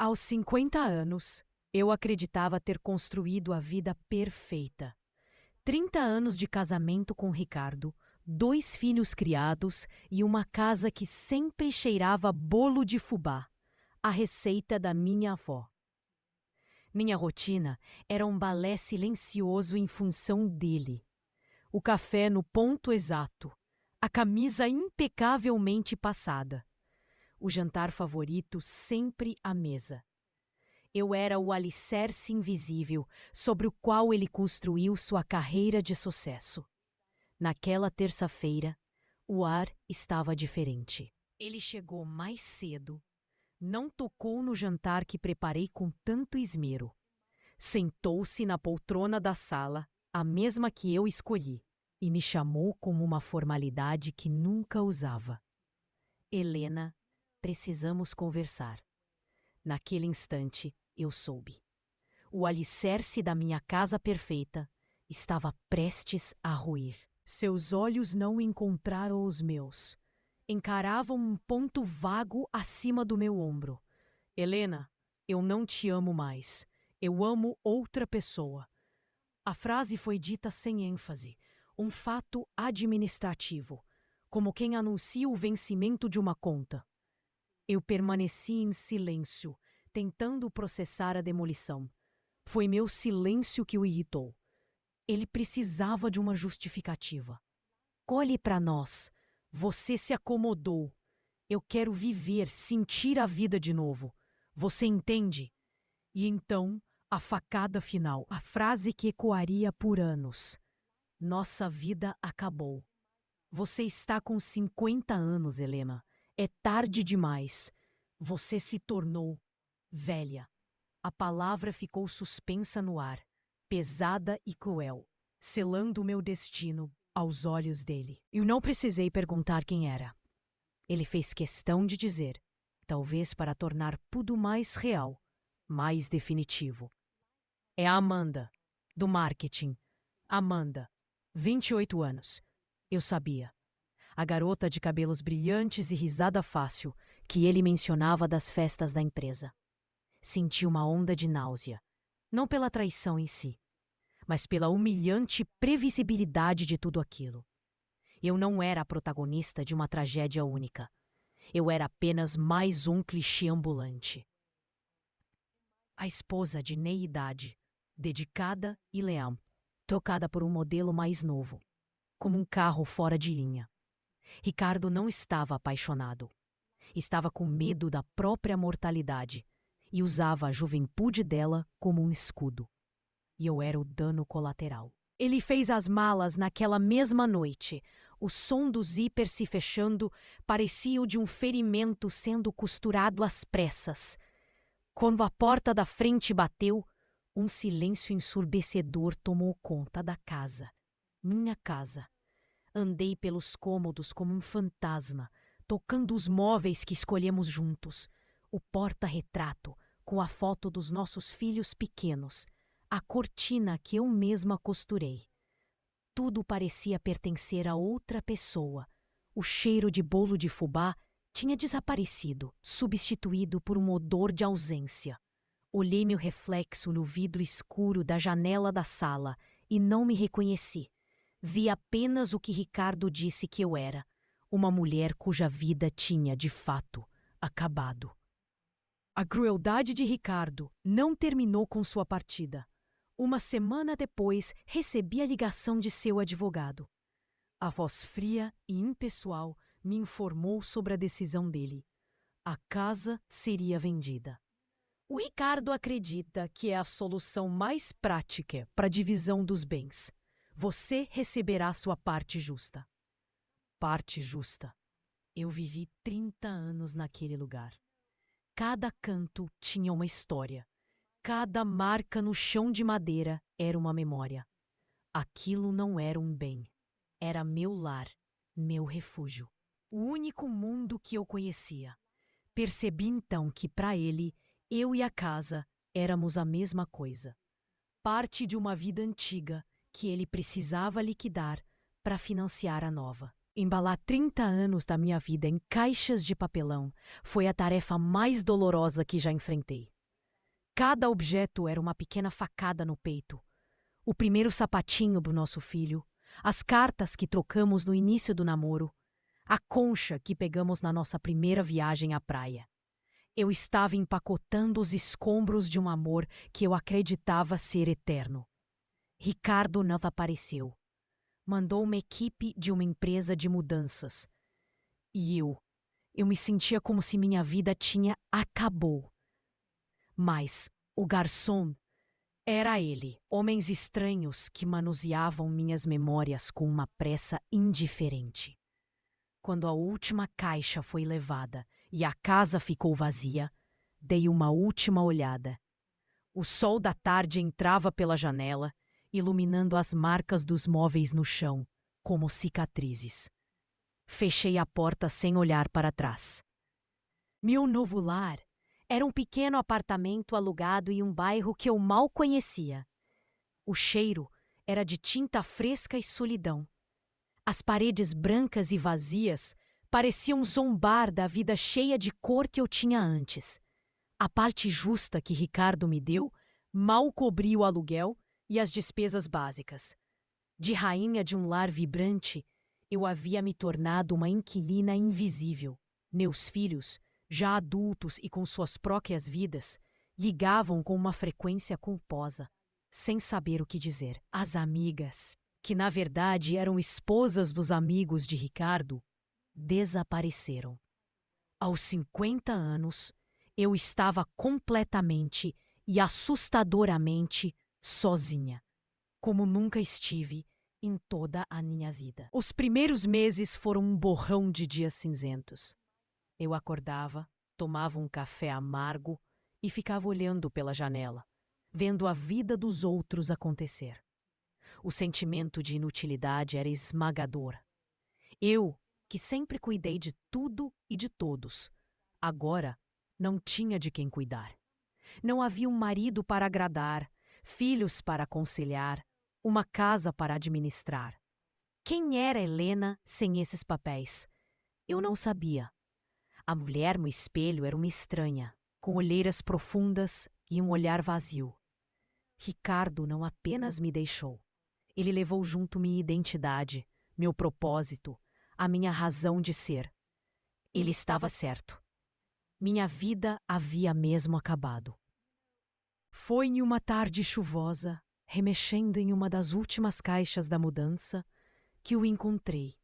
Aos 50 anos, eu acreditava ter construído a vida perfeita. 30 anos de casamento com Ricardo, 2 filhos criados e uma casa que sempre cheirava bolo de fubá, a receita da minha avó. Minha rotina era um balé silencioso em função dele. O café no ponto exato, a camisa impecavelmente passada, o jantar favorito sempre à mesa. Eu era o alicerce invisível sobre o qual ele construiu sua carreira de sucesso. Naquela terça-feira, o ar estava diferente. Ele chegou mais cedo, não tocou no jantar que preparei com tanto esmero. Sentou-se na poltrona da sala, a mesma que eu escolhi, e me chamou como uma formalidade que nunca usava. Helena, precisamos conversar. Naquele instante, eu soube. O alicerce da minha casa perfeita estava prestes a ruir. Seus olhos não encontraram os meus. Encaravam um ponto vago acima do meu ombro. Helena, eu não te amo mais. Eu amo outra pessoa. A frase foi dita sem ênfase, um fato administrativo, como quem anuncia o vencimento de uma conta. Eu permaneci em silêncio, tentando processar a demolição. Foi meu silêncio que o irritou. Ele precisava de uma justificativa. Olhe para nós. Você se acomodou. Eu quero viver, sentir a vida de novo. Você entende? E então, a facada final, a frase que ecoaria por anos. Nossa vida acabou. Você está com 50 anos, Helena. É tarde demais. Você se tornou velha. A palavra ficou suspensa no ar, pesada e cruel, selando o meu destino aos olhos dele. Eu não precisei perguntar quem era. Ele fez questão de dizer, talvez para tornar tudo mais real, mais definitivo. É a Amanda, do marketing. Amanda, 28 anos. Eu sabia. A garota de cabelos brilhantes e risada fácil que ele mencionava das festas da empresa. Senti uma onda de náusea, não pela traição em si, mas pela humilhante previsibilidade de tudo aquilo. Eu não era a protagonista de uma tragédia única. Eu era apenas mais um clichê ambulante. A esposa de meia-idade, dedicada e leal, tocada por um modelo mais novo, como um carro fora de linha. Ricardo não estava apaixonado. Estava com medo da própria mortalidade e usava a juventude dela como um escudo. E eu era o dano colateral. Ele fez as malas naquela mesma noite. O som do zíper se fechando parecia o de um ferimento sendo costurado às pressas. Quando a porta da frente bateu, um silêncio ensurdecedor tomou conta da casa. Minha casa. Andei pelos cômodos como um fantasma, tocando os móveis que escolhemos juntos. O porta-retrato, com a foto dos nossos filhos pequenos, a cortina que eu mesma costurei. Tudo parecia pertencer a outra pessoa. O cheiro de bolo de fubá tinha desaparecido, substituído por um odor de ausência. Olhei meu reflexo no vidro escuro da janela da sala e não me reconheci. Vi apenas o que Ricardo disse que eu era, uma mulher cuja vida tinha, de fato, acabado. A crueldade de Ricardo não terminou com sua partida. Uma semana depois, recebi a ligação de seu advogado. A voz fria e impessoal me informou sobre a decisão dele. A casa seria vendida. O Ricardo acredita que é a solução mais prática para a divisão dos bens. Você receberá sua parte justa. Parte justa. Eu vivi 30 anos naquele lugar. Cada canto tinha uma história. Cada marca no chão de madeira era uma memória. Aquilo não era um bem. Era meu lar, meu refúgio. O único mundo que eu conhecia. Percebi então que para ele, eu e a casa éramos a mesma coisa. Parte de uma vida antiga que ele precisava liquidar para financiar a nova. Embalar 30 anos da minha vida em caixas de papelão foi a tarefa mais dolorosa que já enfrentei. Cada objeto era uma pequena facada no peito. O primeiro sapatinho do nosso filho, as cartas que trocamos no início do namoro, a concha que pegamos na nossa primeira viagem à praia. Eu estava empacotando os escombros de um amor que eu acreditava ser eterno. Ricardo não apareceu. Mandou uma equipe de uma empresa de mudanças. E eu me sentia como se minha vida tinha acabou. Mas o garçom era ele, homens estranhos que manuseavam minhas memórias com uma pressa indiferente. Quando a última caixa foi levada e a casa ficou vazia, dei uma última olhada. O sol da tarde entrava pela janela, iluminando as marcas dos móveis no chão, como cicatrizes. Fechei a porta sem olhar para trás. Meu novo lar era um pequeno apartamento alugado em um bairro que eu mal conhecia. O cheiro era de tinta fresca e solidão. As paredes brancas e vazias pareciam zombar da vida cheia de cor que eu tinha antes. A parte justa que Ricardo me deu mal cobria o aluguel e as despesas básicas. De rainha de um lar vibrante, eu havia me tornado uma inquilina invisível. Meus filhos, já adultos e com suas próprias vidas, ligavam com uma frequência culposa, sem saber o que dizer. As amigas, que na verdade eram esposas dos amigos de Ricardo, desapareceram. Aos 50 anos, eu estava completamente e assustadoramente sozinha, como nunca estive em toda a minha vida. Os primeiros meses foram um borrão de dias cinzentos. Eu acordava, tomava um café amargo e ficava olhando pela janela, vendo a vida dos outros acontecer. O sentimento de inutilidade era esmagador. Eu, que sempre cuidei de tudo e de todos, agora não tinha de quem cuidar. Não havia um marido para agradar, filhos para aconselhar, uma casa para administrar. Quem era Helena sem esses papéis? Eu não sabia. A mulher no espelho era uma estranha, com olheiras profundas e um olhar vazio. Ricardo não apenas me deixou. Ele levou junto minha identidade, meu propósito, a minha razão de ser. Ele estava certo. Minha vida havia mesmo acabado. Foi em uma tarde chuvosa, remexendo em uma das últimas caixas da mudança, que o encontrei.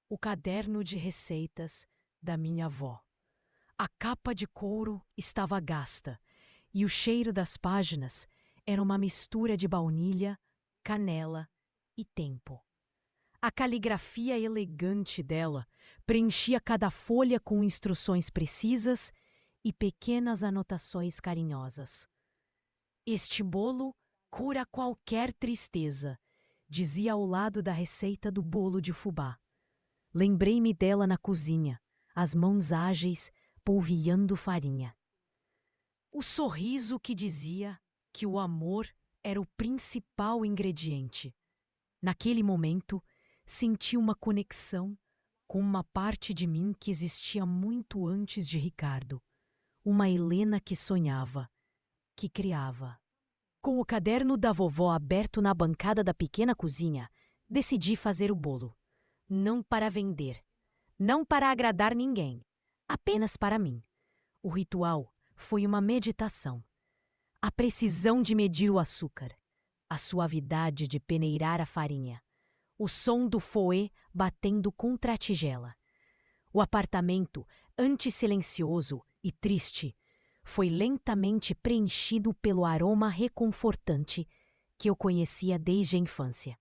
O caderno de receitas da minha avó. A capa de couro estava gasta e o cheiro das páginas era uma mistura de baunilha, canela e tempo. A caligrafia elegante dela preenchia cada folha com instruções precisas e pequenas anotações carinhosas. Este bolo cura qualquer tristeza, dizia ao lado da receita do bolo de fubá. Lembrei-me dela na cozinha, as mãos ágeis polvilhando farinha. O sorriso que dizia que o amor era o principal ingrediente. Naquele momento, senti uma conexão com uma parte de mim que existia muito antes de Ricardo. Uma Helena que sonhava, que criava. Com o caderno da vovó aberto na bancada da pequena cozinha, decidi fazer o bolo. Não para vender, não para agradar ninguém, apenas para mim. O ritual foi uma meditação. A precisão de medir o açúcar, a suavidade de peneirar a farinha, o som do fouet batendo contra a tigela. O apartamento, antes silencioso e triste, foi lentamente preenchido pelo aroma reconfortante que eu conhecia desde a infância.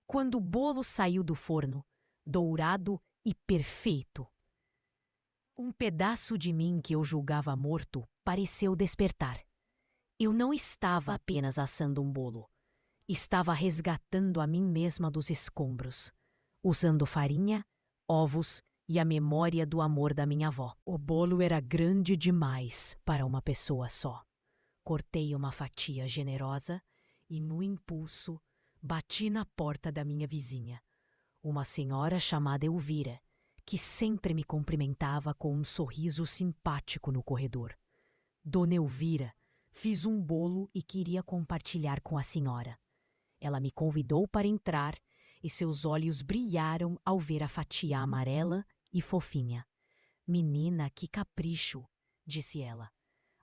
Quando o bolo saiu do forno, dourado e perfeito, um pedaço de mim que eu julgava morto pareceu despertar. Eu não estava apenas assando um bolo. Estava resgatando a mim mesma dos escombros, usando farinha, ovos e a memória do amor da minha avó. O bolo era grande demais para uma pessoa só. Cortei uma fatia generosa e, no impulso, bati na porta da minha vizinha, uma senhora chamada Elvira, que sempre me cumprimentava com um sorriso simpático no corredor. Dona Elvira Fiz um bolo e queria compartilhar com a senhora. Ela me convidou para entrar e seus olhos brilharam ao ver a fatia amarela e fofinha. Menina, que capricho, disse ela.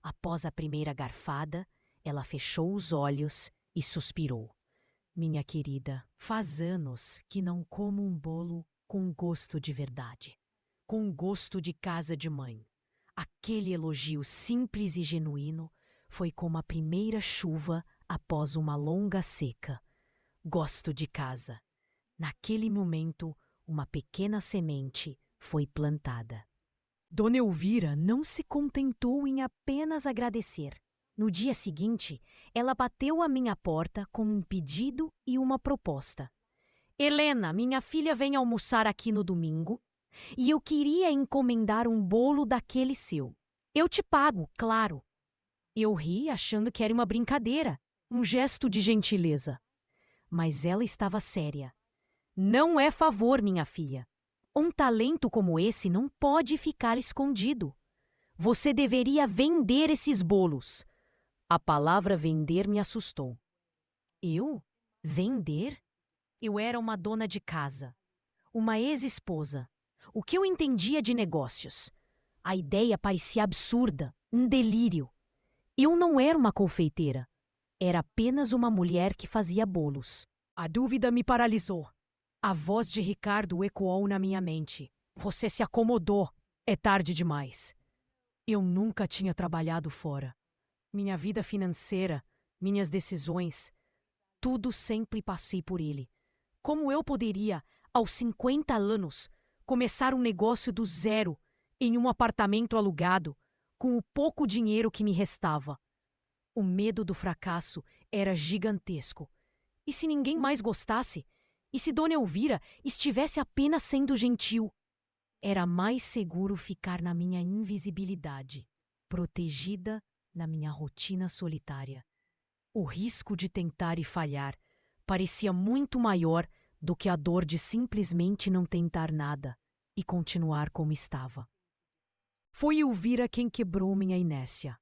Após a primeira garfada, ela fechou os olhos e suspirou. Minha querida, faz anos que não como um bolo com gosto de verdade. Com gosto de casa de mãe. Aquele elogio simples e genuíno foi como a primeira chuva após uma longa seca. Gosto de casa. Naquele momento, uma pequena semente foi plantada. Dona Elvira não se contentou em apenas agradecer. No dia seguinte, ela bateu à minha porta com um pedido e uma proposta. Helena, minha filha vem almoçar aqui no domingo e eu queria encomendar um bolo daquele seu. Eu te pago, claro. Eu ri achando que era uma brincadeira, um gesto de gentileza. Mas ela estava séria. Não é favor, minha filha. Um talento como esse não pode ficar escondido. Você deveria vender esses bolos. A palavra vender me assustou. Eu? Vender? Eu era uma dona de casa, uma ex-esposa. O que eu entendia de negócios? A ideia parecia absurda, um delírio. Eu não era uma confeiteira. Era apenas uma mulher que fazia bolos. A dúvida me paralisou. A voz de Ricardo ecoou na minha mente. Você se acomodou. É tarde demais. Eu nunca tinha trabalhado fora. Minha vida financeira, minhas decisões, tudo sempre passei por ele. Como eu poderia, aos 50 anos, começar um negócio do zero, em um apartamento alugado, com o pouco dinheiro que me restava? O medo do fracasso era gigantesco. E se ninguém mais gostasse? E se Dona Elvira estivesse apenas sendo gentil? Era mais seguro ficar na minha invisibilidade, protegida na minha rotina solitária. O risco de tentar e falhar parecia muito maior do que a dor de simplesmente não tentar nada e continuar como estava. Foi Elvira quem quebrou minha inércia.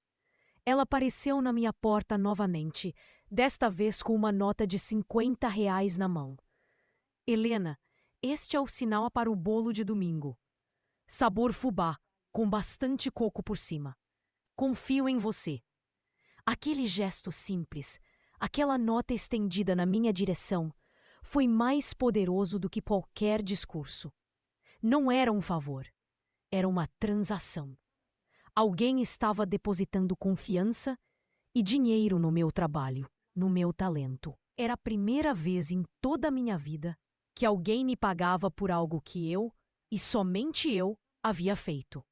Ela apareceu na minha porta novamente, desta vez com uma nota de R$ 50 na mão. Helena, este é o sinal para o bolo de domingo. Sabor fubá, com bastante coco por cima. Confio em você. Aquele gesto simples, aquela nota estendida na minha direção, foi mais poderoso do que qualquer discurso. Não era um favor, era uma transação. Alguém estava depositando confiança e dinheiro no meu trabalho, no meu talento. Era a primeira vez em toda a minha vida que alguém me pagava por algo que eu, e somente eu, havia feito.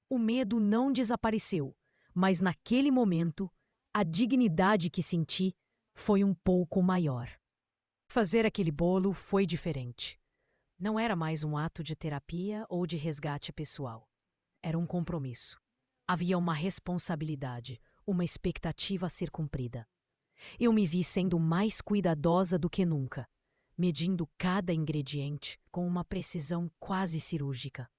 O medo não desapareceu, mas naquele momento, a dignidade que senti foi um pouco maior. Fazer aquele bolo foi diferente. Não era mais um ato de terapia ou de resgate pessoal. Era um compromisso. Havia uma responsabilidade, uma expectativa a ser cumprida. Eu me vi sendo mais cuidadosa do que nunca, medindo cada ingrediente com uma precisão quase cirúrgica.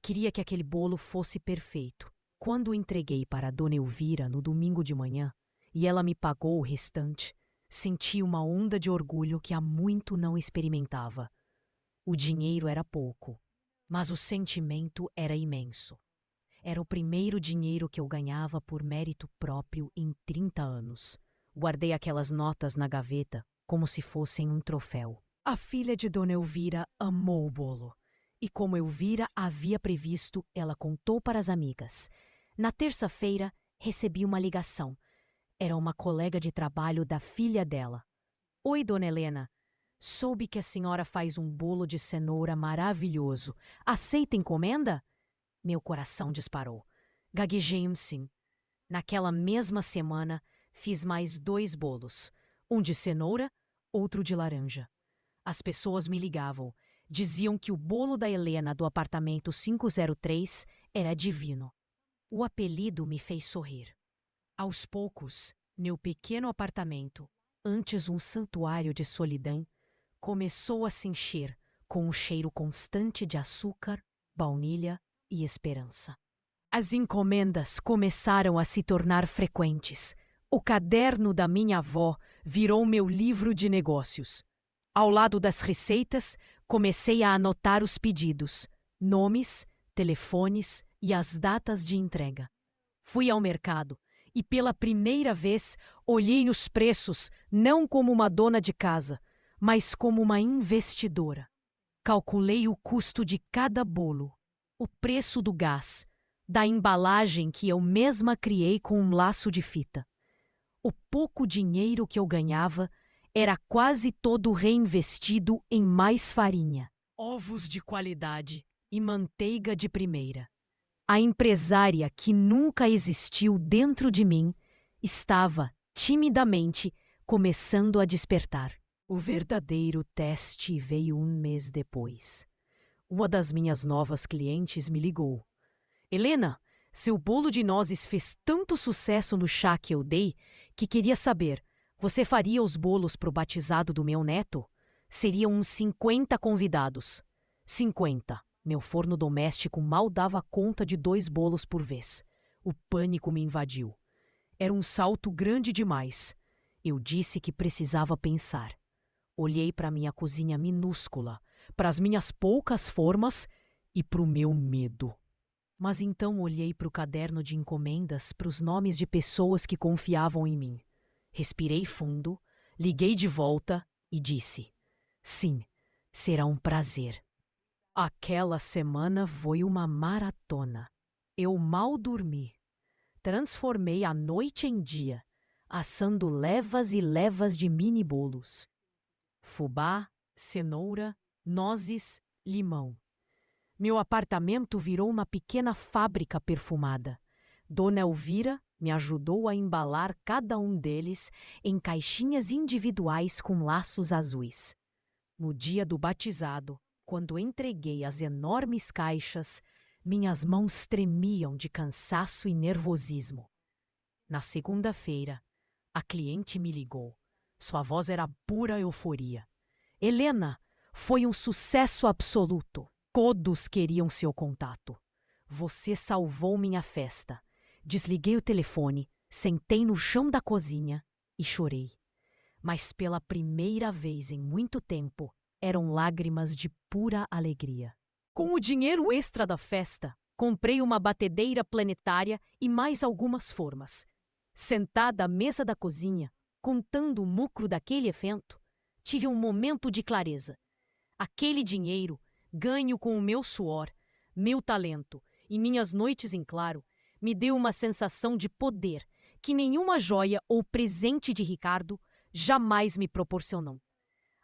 Queria que aquele bolo fosse perfeito. Quando o entreguei para a Dona Elvira no domingo de manhã, e ela me pagou o restante, senti uma onda de orgulho que há muito não experimentava. O dinheiro era pouco, mas o sentimento era imenso. Era o primeiro dinheiro que eu ganhava por mérito próprio em 30 anos. Guardei aquelas notas na gaveta como se fossem um troféu. A filha de Dona Elvira amou o bolo. E como Elvira havia previsto, ela contou para as amigas. Na terça-feira, recebi uma ligação. Era uma colega de trabalho da filha dela. Oi, Dona Helena. Soube que a senhora faz um bolo de cenoura maravilhoso. Aceita encomenda? Meu coração disparou. Gaguejei um sim. Naquela mesma semana, fiz mais 2 bolos. Um de cenoura, outro de laranja. As pessoas me ligavam. Diziam que o bolo da Helena do apartamento 503 era divino. O apelido me fez sorrir. Aos poucos, meu pequeno apartamento, antes um santuário de solidão, começou a se encher com um cheiro constante de açúcar, baunilha e esperança. As encomendas começaram a se tornar frequentes. O caderno da minha avó virou meu livro de negócios. Ao lado das receitas, comecei a anotar os pedidos, nomes, telefones e as datas de entrega. Fui ao mercado e, pela primeira vez, olhei os preços não como uma dona de casa, mas como uma investidora. Calculei o custo de cada bolo, o preço do gás, da embalagem que eu mesma criei com um laço de fita. O pouco dinheiro que eu ganhava era quase todo reinvestido em mais farinha, ovos de qualidade e manteiga de primeira. A empresária que nunca existiu dentro de mim estava, timidamente, começando a despertar. O verdadeiro teste veio um mês depois. Uma das minhas novas clientes me ligou. Helena, seu bolo de nozes fez tanto sucesso no chá que eu dei que queria saber, você faria os bolos pro batizado do meu neto? Seriam uns 50 convidados. 50. Meu forno doméstico mal dava conta de 2 bolos por vez. O pânico me invadiu. Era um salto grande demais. Eu disse que precisava pensar. Olhei para minha cozinha minúscula, para as minhas poucas formas e para o meu medo. Mas então olhei para o caderno de encomendas, para os nomes de pessoas que confiavam em mim. Respirei fundo, liguei de volta e disse: sim, será um prazer. Aquela semana foi uma maratona. Eu mal dormi. Transformei a noite em dia, assando levas e levas de mini bolos. Fubá, cenoura, nozes, limão. Meu apartamento virou uma pequena fábrica perfumada. Dona Elvira me ajudou a embalar cada um deles em caixinhas individuais com laços azuis. No dia do batizado, quando entreguei as enormes caixas, minhas mãos tremiam de cansaço e nervosismo. Na segunda-feira, a cliente me ligou. Sua voz era pura euforia. Helena, foi um sucesso absoluto. Todos queriam seu contato. Você salvou minha festa. Desliguei o telefone, sentei no chão da cozinha e chorei. Mas pela primeira vez em muito tempo, eram lágrimas de pura alegria. Com o dinheiro extra da festa, comprei uma batedeira planetária e mais algumas formas. Sentada à mesa da cozinha, contando o lucro daquele evento, tive um momento de clareza. Aquele dinheiro, ganho com o meu suor, meu talento e minhas noites em claro, me deu uma sensação de poder que nenhuma joia ou presente de Ricardo jamais me proporcionou.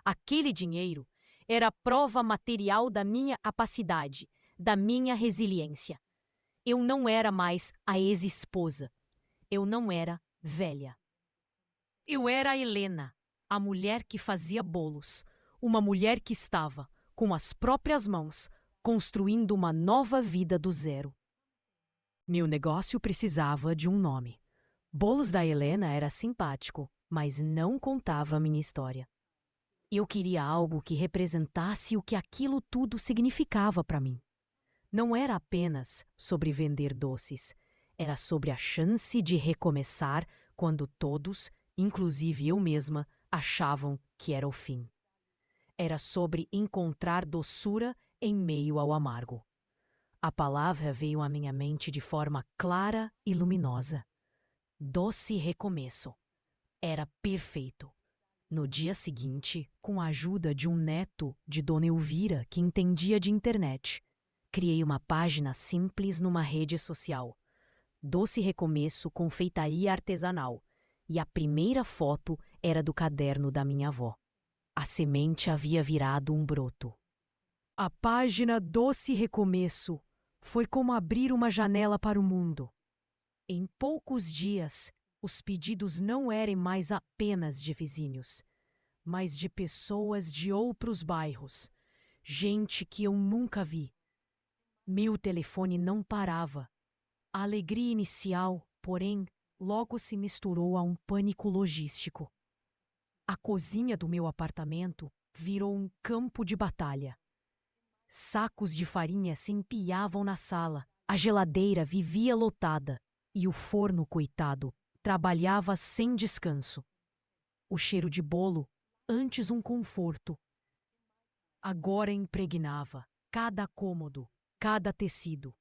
Aquele dinheiro era a prova material da minha capacidade, da minha resiliência. Eu não era mais a ex-esposa. Eu não era velha. Eu era a Helena, a mulher que fazia bolos, uma mulher que estava, com as próprias mãos, construindo uma nova vida do zero. Meu negócio precisava de um nome. Bolos da Helena era simpático, mas não contava a minha história. Eu queria algo que representasse o que aquilo tudo significava para mim. Não era apenas sobre vender doces, era sobre a chance de recomeçar quando todos, inclusive eu mesma, achavam que era o fim. Era sobre encontrar doçura em meio ao amargo. A palavra veio à minha mente de forma clara e luminosa. Doce recomeço. Era perfeito. No dia seguinte, com a ajuda de um neto de Dona Elvira que entendia de internet, criei uma página simples numa rede social. Doce Recomeço Confeitaria Artesanal. E a primeira foto era do caderno da minha avó. A semente havia virado um broto. A página Doce Recomeço foi como abrir uma janela para o mundo. Em poucos dias, os pedidos não eram mais apenas de vizinhos, mas de pessoas de outros bairros, gente que eu nunca vi. Meu telefone não parava. A alegria inicial, porém, logo se misturou a um pânico logístico. A cozinha do meu apartamento virou um campo de batalha. Sacos de farinha se empilhavam na sala, A geladeira vivia lotada e o forno, coitado, trabalhava sem descanso. O cheiro de bolo, antes um conforto, agora impregnava cada cômodo, cada tecido.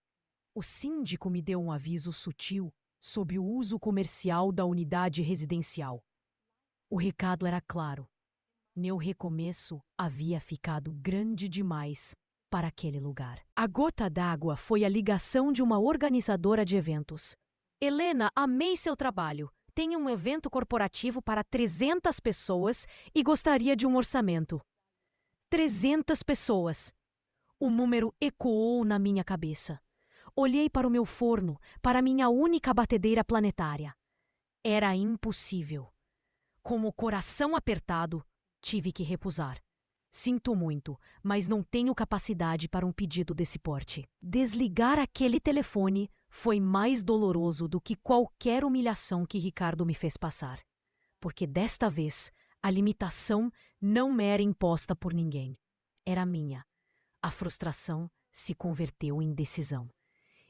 O síndico me deu um aviso sutil sobre o uso comercial da unidade residencial. O recado era claro. Meu recomeço havia ficado grande demais para aquele lugar. A gota d'água foi a ligação de uma organizadora de eventos. Helena, amei seu trabalho. Tenho um evento corporativo para 300 pessoas e gostaria de um orçamento. 300 pessoas. O número ecoou na minha cabeça. Olhei para o meu forno, para minha única batedeira planetária. Era impossível. Com o coração apertado, tive que recusar. Sinto muito, mas não tenho capacidade para um pedido desse porte. Desligar aquele telefone foi mais doloroso do que qualquer humilhação que Ricardo me fez passar. Porque desta vez, a limitação não me era imposta por ninguém. Era minha. A frustração se converteu em decisão.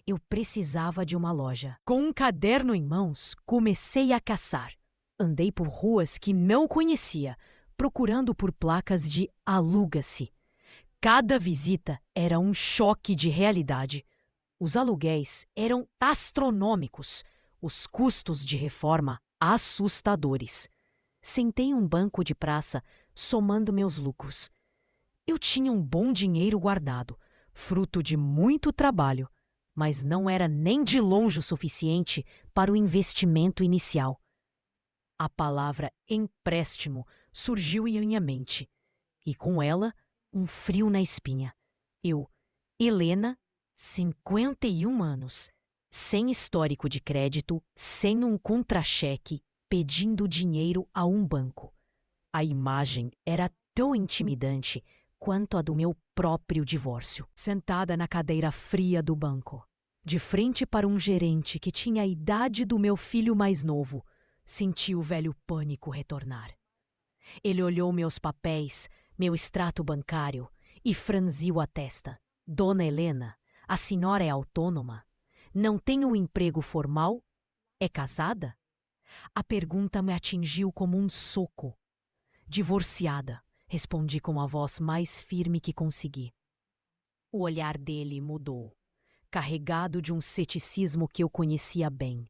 Eu precisava de uma loja. Com um caderno em mãos, comecei a caçar. Andei por ruas que não conhecia, procurando por placas de aluga-se. Cada visita era um choque de realidade. Os aluguéis eram astronômicos, os custos de reforma assustadores. Sentei em um banco de praça, somando meus lucros. Eu tinha um bom dinheiro guardado, fruto de muito trabalho, mas não era nem de longe o suficiente para o investimento inicial. A palavra empréstimo surgiu em minha mente, e com ela, um frio na espinha. Eu, Helena, 51 anos, sem histórico de crédito, sem um contra-cheque, pedindo dinheiro a um banco. A imagem era tão intimidante quanto a do meu próprio divórcio. Sentada na cadeira fria do banco, de frente para um gerente que tinha a idade do meu filho mais novo, senti o velho pânico retornar. Ele olhou meus papéis, meu extrato bancário, e franziu a testa. Dona Helena, a senhora é autônoma? Não tem um emprego formal? É casada? A pergunta me atingiu como um soco. Divorciada, respondi com a voz mais firme que consegui. O olhar dele mudou, carregado de um ceticismo que eu conhecia bem.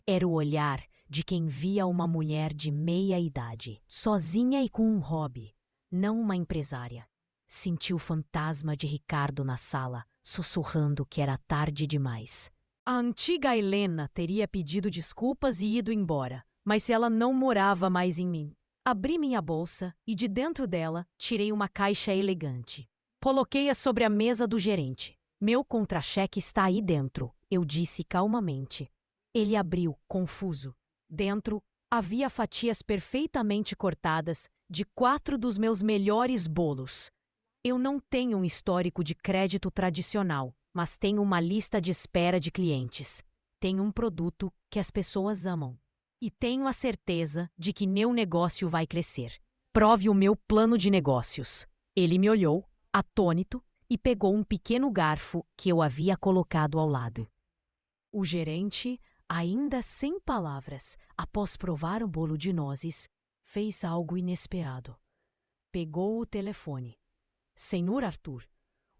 Era o olhar de quem via uma mulher de meia idade, sozinha e com um hobby, não uma empresária. Senti o fantasma de Ricardo na sala, sussurrando que era tarde demais. A antiga Helena teria pedido desculpas e ido embora, mas ela não morava mais em mim. Abri minha bolsa e de dentro dela tirei uma caixa elegante. Coloquei-a sobre a mesa do gerente. Meu contra-cheque está aí dentro, eu disse calmamente. Ele abriu, confuso. Dentro havia fatias perfeitamente cortadas de 4 dos meus melhores bolos. Eu não tenho um histórico de crédito tradicional, mas tenho uma lista de espera de clientes. Tenho um produto que as pessoas amam. E tenho a certeza de que meu negócio vai crescer. Prove o meu plano de negócios. Ele me olhou, atônito, e pegou um pequeno garfo que eu havia colocado ao lado. O gerente, ainda sem palavras, após provar o bolo de nozes, fez algo inesperado. Pegou o telefone. Senhor Arthur,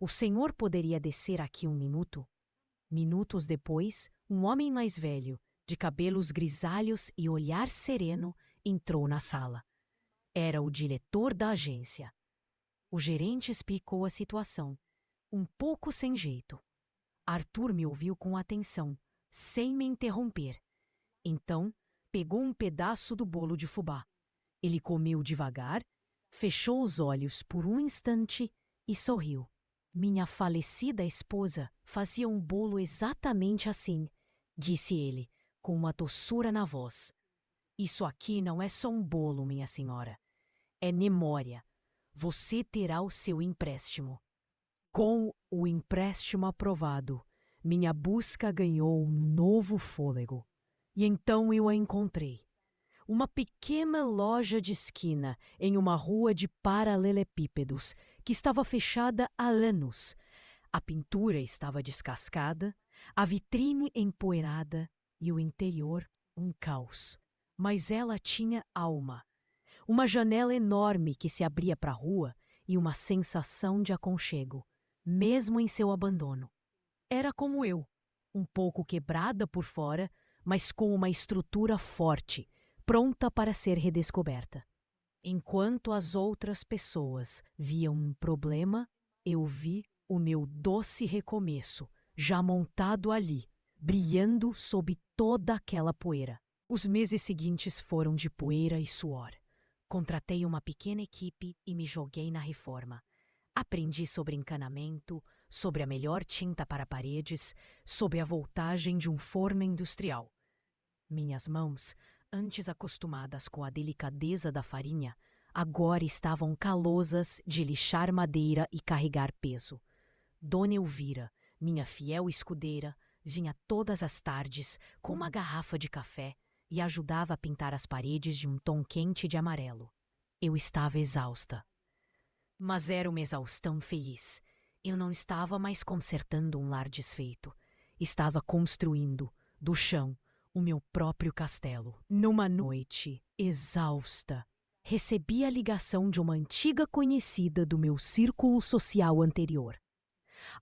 o senhor poderia descer aqui um minuto? Minutos depois, um homem mais velho, de cabelos grisalhos e olhar sereno, entrou na sala. Era o diretor da agência. O gerente explicou a situação, um pouco sem jeito. Arthur me ouviu com atenção, sem me interromper. Então, pegou um pedaço do bolo de fubá. Ele comeu devagar, fechou os olhos por um instante e sorriu. Minha falecida esposa fazia um bolo exatamente assim, disse ele, com uma doçura na voz. Isso aqui não é só um bolo, minha senhora. É memória. Você terá o seu empréstimo. Com o empréstimo aprovado, minha busca ganhou um novo fôlego. E então eu a encontrei. Uma pequena loja de esquina em uma rua de paralelepípedos que estava fechada há anos. A pintura estava descascada, A vitrine empoeirada e o interior um caos. Mas ela tinha alma. Uma janela enorme que se abria para a rua e uma sensação de aconchego, mesmo em seu abandono. Era como eu, um pouco quebrada por fora, mas com uma estrutura forte, pronta para ser redescoberta. Enquanto as outras pessoas viam um problema, eu vi o meu doce recomeço, já montado ali, brilhando sob toda aquela poeira. Os meses seguintes foram de poeira e suor. Contratei uma pequena equipe e me joguei na reforma. Aprendi sobre encanamento, sobre a melhor tinta para paredes, sobre a voltagem de um forno industrial. Minhas mãos, antes acostumadas com a delicadeza da farinha, agora estavam calosas de lixar madeira e carregar peso. Dona Elvira, minha fiel escudeira, vinha todas as tardes com uma garrafa de café e ajudava a pintar as paredes de um tom quente de amarelo. Eu estava exausta. Mas era uma exaustão feliz. Eu não estava mais consertando um lar desfeito. Estava construindo, do chão, o meu próprio castelo. Numa noite, exausta, recebi a ligação de uma antiga conhecida do meu círculo social anterior.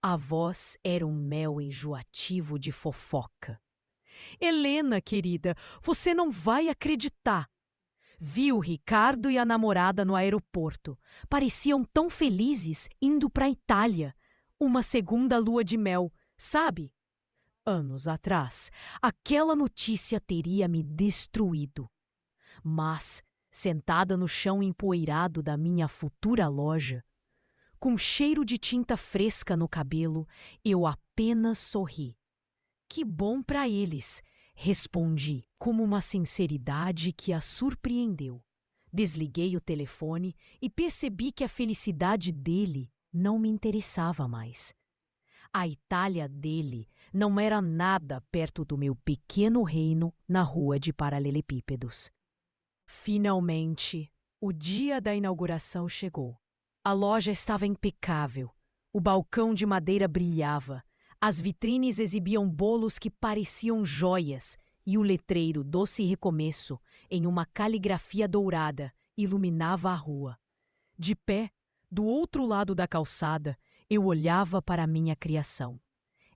A voz era um mel enjoativo de fofoca. Helena, querida, você não vai acreditar. Vi o Ricardo e a namorada no aeroporto. Pareciam tão felizes indo para a Itália. Uma segunda lua de mel, sabe? Anos atrás, aquela notícia teria me destruído. Mas, sentada no chão empoeirado da minha futura loja, com cheiro de tinta fresca no cabelo, eu apenas sorri. Que bom para eles, respondi com uma sinceridade que a surpreendeu. Desliguei o telefone e percebi que a felicidade dele não me interessava mais. A Itália dele não era nada perto do meu pequeno reino na rua de paralelepípedos. Finalmente, o dia da inauguração chegou. A loja estava impecável, o balcão de madeira brilhava, as vitrines exibiam bolos que pareciam joias e o letreiro Doce Recomeço, em uma caligrafia dourada, iluminava a rua. De pé, do outro lado da calçada, eu olhava para a minha criação.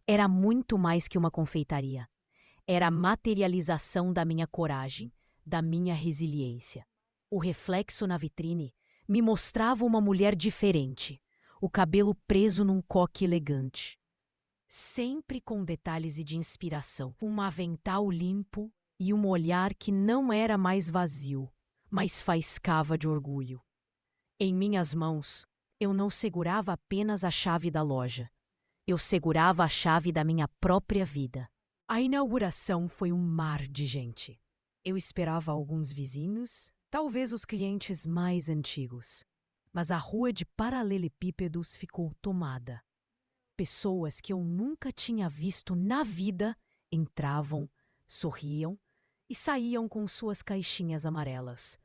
Era muito mais que uma confeitaria. Era a materialização da minha coragem, da minha resiliência. O reflexo na vitrine me mostrava uma mulher diferente, o cabelo preso num coque elegante. Sempre com detalhes de inspiração, um avental limpo e um olhar que não era mais vazio, mas faiscava de orgulho. Em minhas mãos, eu não segurava apenas a chave da loja. Eu segurava a chave da minha própria vida. A inauguração foi um mar de gente. Eu esperava alguns vizinhos, talvez os clientes mais antigos. Mas a rua de paralelepípedos ficou tomada. Pessoas que eu nunca tinha visto na vida entravam, sorriam e saíam com suas caixinhas amarelas.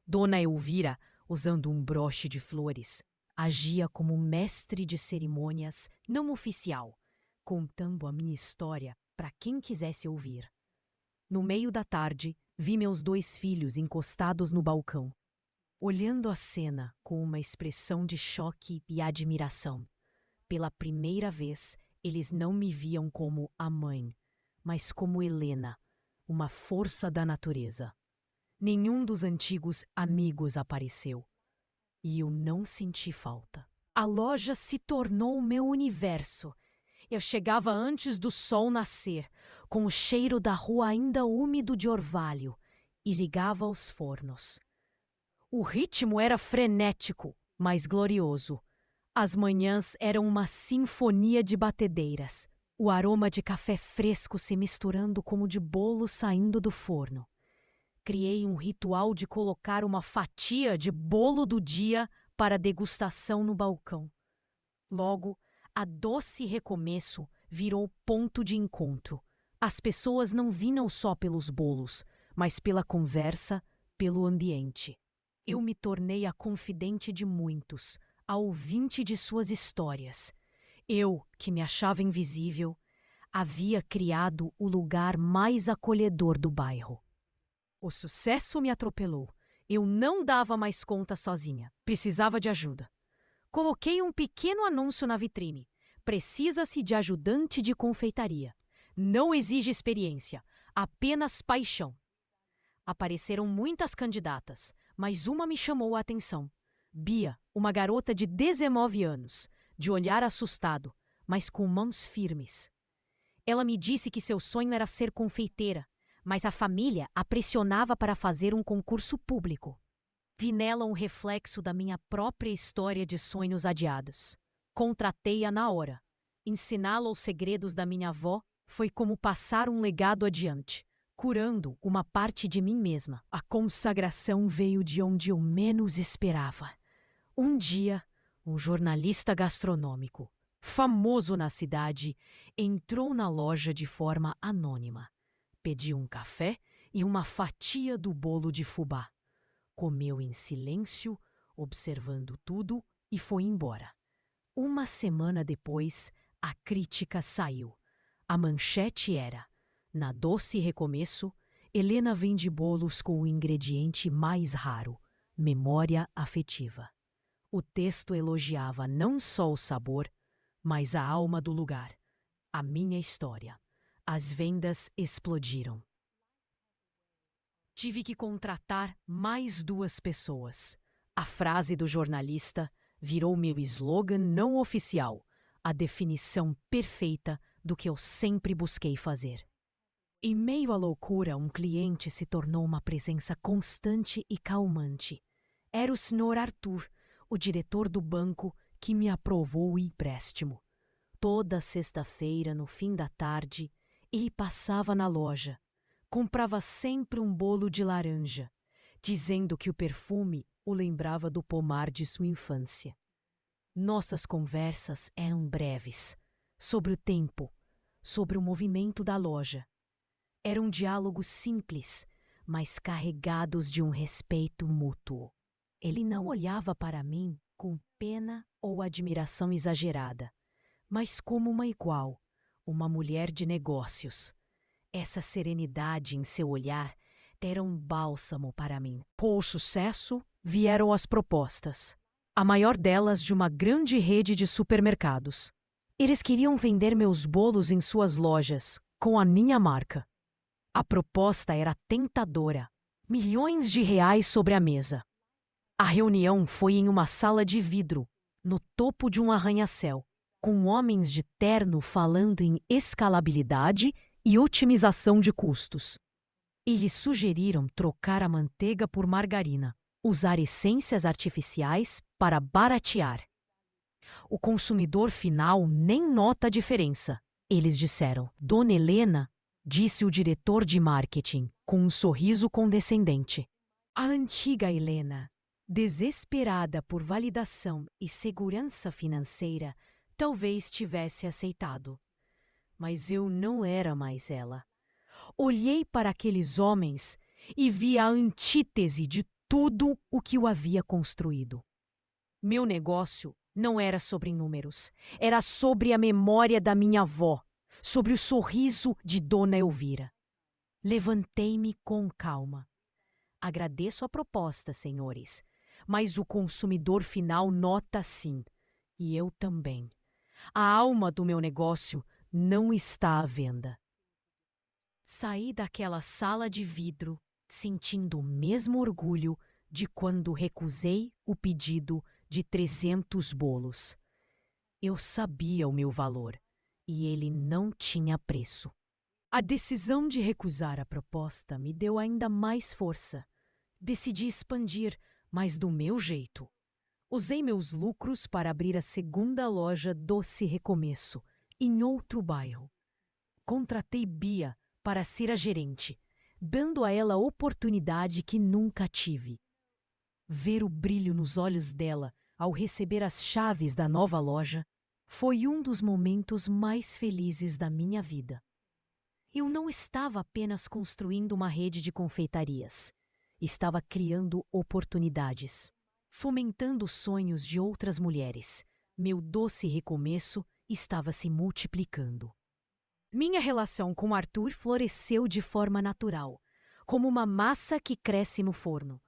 Dona Elvira, usando um broche de flores, agia como mestre de cerimônias não oficial, contando a minha história para quem quisesse ouvir. No meio da tarde, vi meus 2 filhos encostados no balcão, olhando a cena com uma expressão de choque e admiração. Pela primeira vez, eles não me viam como a mãe, mas como Helena, uma força da natureza. Nenhum dos antigos amigos apareceu, e eu não senti falta. A loja se tornou o meu universo. Eu chegava antes do sol nascer, com o cheiro da rua ainda úmido de orvalho, e ligava os fornos. O ritmo era frenético, mas glorioso. As manhãs eram uma sinfonia de batedeiras, o aroma de café fresco se misturando com o de bolo saindo do forno. Criei um ritual de colocar uma fatia de bolo do dia para degustação no balcão. Logo, a Doce Recomeço virou ponto de encontro. As pessoas não vinham só pelos bolos, mas pela conversa, pelo ambiente. Eu me tornei a confidente de muitos, a ouvinte de suas histórias. Eu, que me achava invisível, Havia criado o lugar mais acolhedor do bairro. O sucesso me atropelou. Eu não dava mais conta sozinha. Precisava de ajuda. Coloquei um pequeno anúncio na vitrine. Precisa-se de ajudante de confeitaria. Não exige experiência, apenas paixão. Apareceram muitas candidatas, mas uma me chamou a atenção. Bia, uma garota de 19 anos, de olhar assustado, mas com mãos firmes. Ela me disse que seu sonho era ser confeiteira, mas a família a pressionava para fazer um concurso público. Vi nela um reflexo da minha própria história de sonhos adiados. Contratei-a na hora. Ensiná-la os segredos da minha avó foi como passar um legado adiante, curando uma parte de mim mesma. A consagração veio de onde eu menos esperava. Um dia, um jornalista gastronômico, famoso na cidade, entrou na loja de forma anônima. Pediu um café e uma fatia do bolo de fubá. Comeu em silêncio, observando tudo, e foi embora. Uma semana depois, a crítica saiu. A manchete era: na Doce Recomeço, Helena vende bolos com o ingrediente mais raro, memória afetiva. O texto elogiava não só o sabor, mas a alma do lugar, a minha história. As vendas explodiram. Tive que contratar mais 2 pessoas. A frase do jornalista virou meu slogan não oficial, a definição perfeita do que eu sempre busquei fazer. Em meio à loucura, um cliente se tornou uma presença constante e calmante. Era o Sr. Arthur, o diretor do banco, que me aprovou o empréstimo. Toda sexta-feira, no fim da tarde, ele passava na loja. Comprava sempre um bolo de laranja, dizendo que o perfume o lembrava do pomar de sua infância. Nossas conversas eram breves, sobre o tempo, sobre o movimento da loja. Eram diálogos simples, mas carregados de um respeito mútuo. Ele não olhava para mim com pena ou admiração exagerada, mas como uma igual, uma mulher de negócios. Essa serenidade em seu olhar era um bálsamo para mim. Com o sucesso, vieram as propostas. A maior delas de uma grande rede de supermercados. Eles queriam vender meus bolos em suas lojas, com a minha marca. A proposta era tentadora. Milhões de reais sobre a mesa. A reunião foi em uma sala de vidro, no topo de um arranha-céu, com homens de terno falando em escalabilidade e otimização de custos. Eles sugeriram trocar a manteiga por margarina, usar essências artificiais para baratear. O consumidor final nem nota a diferença, eles disseram. Dona Helena, disse o diretor de marketing, com um sorriso condescendente. A antiga Helena, desesperada por validação e segurança financeira, talvez tivesse aceitado. Mas eu não era mais ela. Olhei para aqueles homens e vi a antítese de tudo o que eu havia construído. Meu negócio não era sobre números, era sobre a memória da minha avó, sobre o sorriso de Dona Elvira. Levantei-me com calma. Agradeço a proposta, senhores, mas o consumidor final nota sim, e eu também. A alma do meu negócio não está à venda. Saí daquela sala de vidro sentindo o mesmo orgulho de quando recusei o pedido de 300 bolos. Eu sabia o meu valor e ele não tinha preço. A decisão de recusar a proposta me deu ainda mais força. Decidi expandir, mas do meu jeito. Usei meus lucros para abrir a segunda loja Doce Recomeço, em outro bairro. Contratei Bia para ser a gerente, dando a ela a oportunidade que nunca tive. Ver o brilho nos olhos dela ao receber as chaves da nova loja foi um dos momentos mais felizes da minha vida. Eu não estava apenas construindo uma rede de confeitarias. Estava criando oportunidades, fomentando os sonhos de outras mulheres. Meu doce recomeço estava se multiplicando. Minha relação com Arthur floresceu de forma natural, como uma massa que cresce no forno.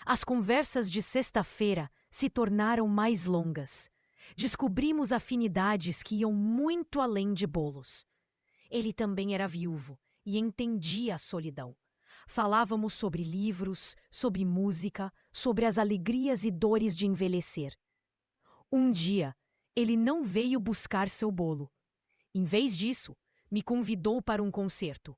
As conversas de sexta-feira se tornaram mais longas. Descobrimos afinidades que iam muito além de bolos. Ele também era viúvo e entendia a solidão. Falávamos sobre livros, sobre música, sobre as alegrias e dores de envelhecer. Um dia, ele não veio buscar seu bolo. Em vez disso, me convidou para um concerto.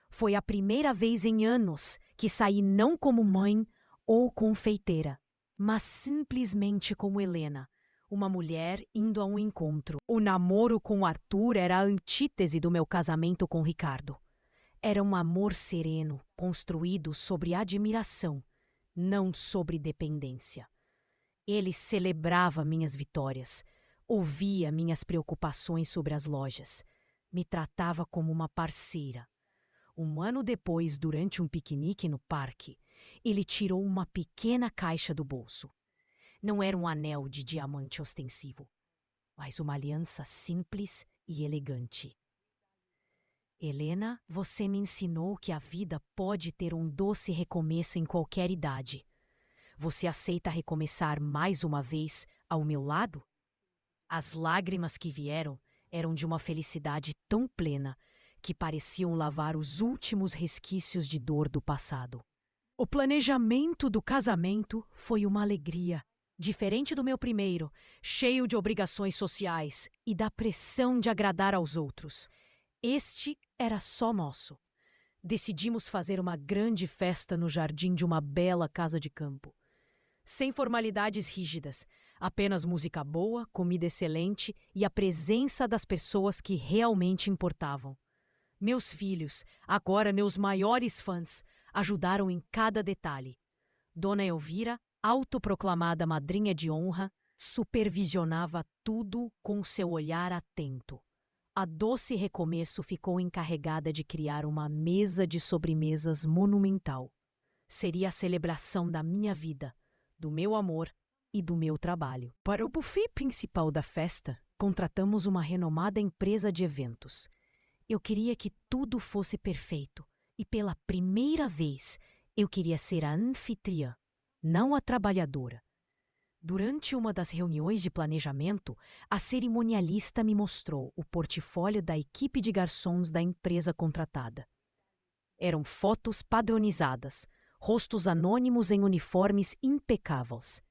Foi a primeira vez em anos que saí não como mãe ou confeiteira, mas simplesmente como Helena, uma mulher indo a um encontro. O namoro com Arthur era a antítese do meu casamento com Ricardo. Era um amor sereno, construído sobre admiração, não sobre dependência. Ele celebrava minhas vitórias, ouvia minhas preocupações sobre as lojas, me tratava como uma parceira. Um ano depois, durante um piquenique no parque, ele tirou uma pequena caixa do bolso. Não era um anel de diamante ostensivo, mas uma aliança simples e elegante. Helena, você me ensinou que a vida pode ter um doce recomeço em qualquer idade. Você aceita recomeçar mais uma vez ao meu lado? As lágrimas que vieram eram de uma felicidade tão plena que pareciam lavar os últimos resquícios de dor do passado. O planejamento do casamento foi uma alegria, diferente do meu primeiro, cheio de obrigações sociais e da pressão de agradar aos outros. Este era só nosso. Decidimos fazer uma grande festa no jardim de uma bela casa de campo. Sem formalidades rígidas, apenas música boa, comida excelente e a presença das pessoas que realmente importavam. Meus filhos, agora meus maiores fãs, ajudaram em cada detalhe. Dona Elvira, autoproclamada madrinha de honra, supervisionava tudo com seu olhar atento. A Doce Recomeço ficou encarregada de criar uma mesa de sobremesas monumental. Seria a celebração da minha vida, do meu amor e do meu trabalho. Para o buffet principal da festa, contratamos uma renomada empresa de eventos. Eu queria que tudo fosse perfeito e, pela primeira vez, eu queria ser a anfitriã, não a trabalhadora. Durante uma das reuniões de planejamento, a cerimonialista me mostrou o portfólio da equipe de garçons da empresa contratada. Eram fotos padronizadas, rostos anônimos em uniformes impecáveis.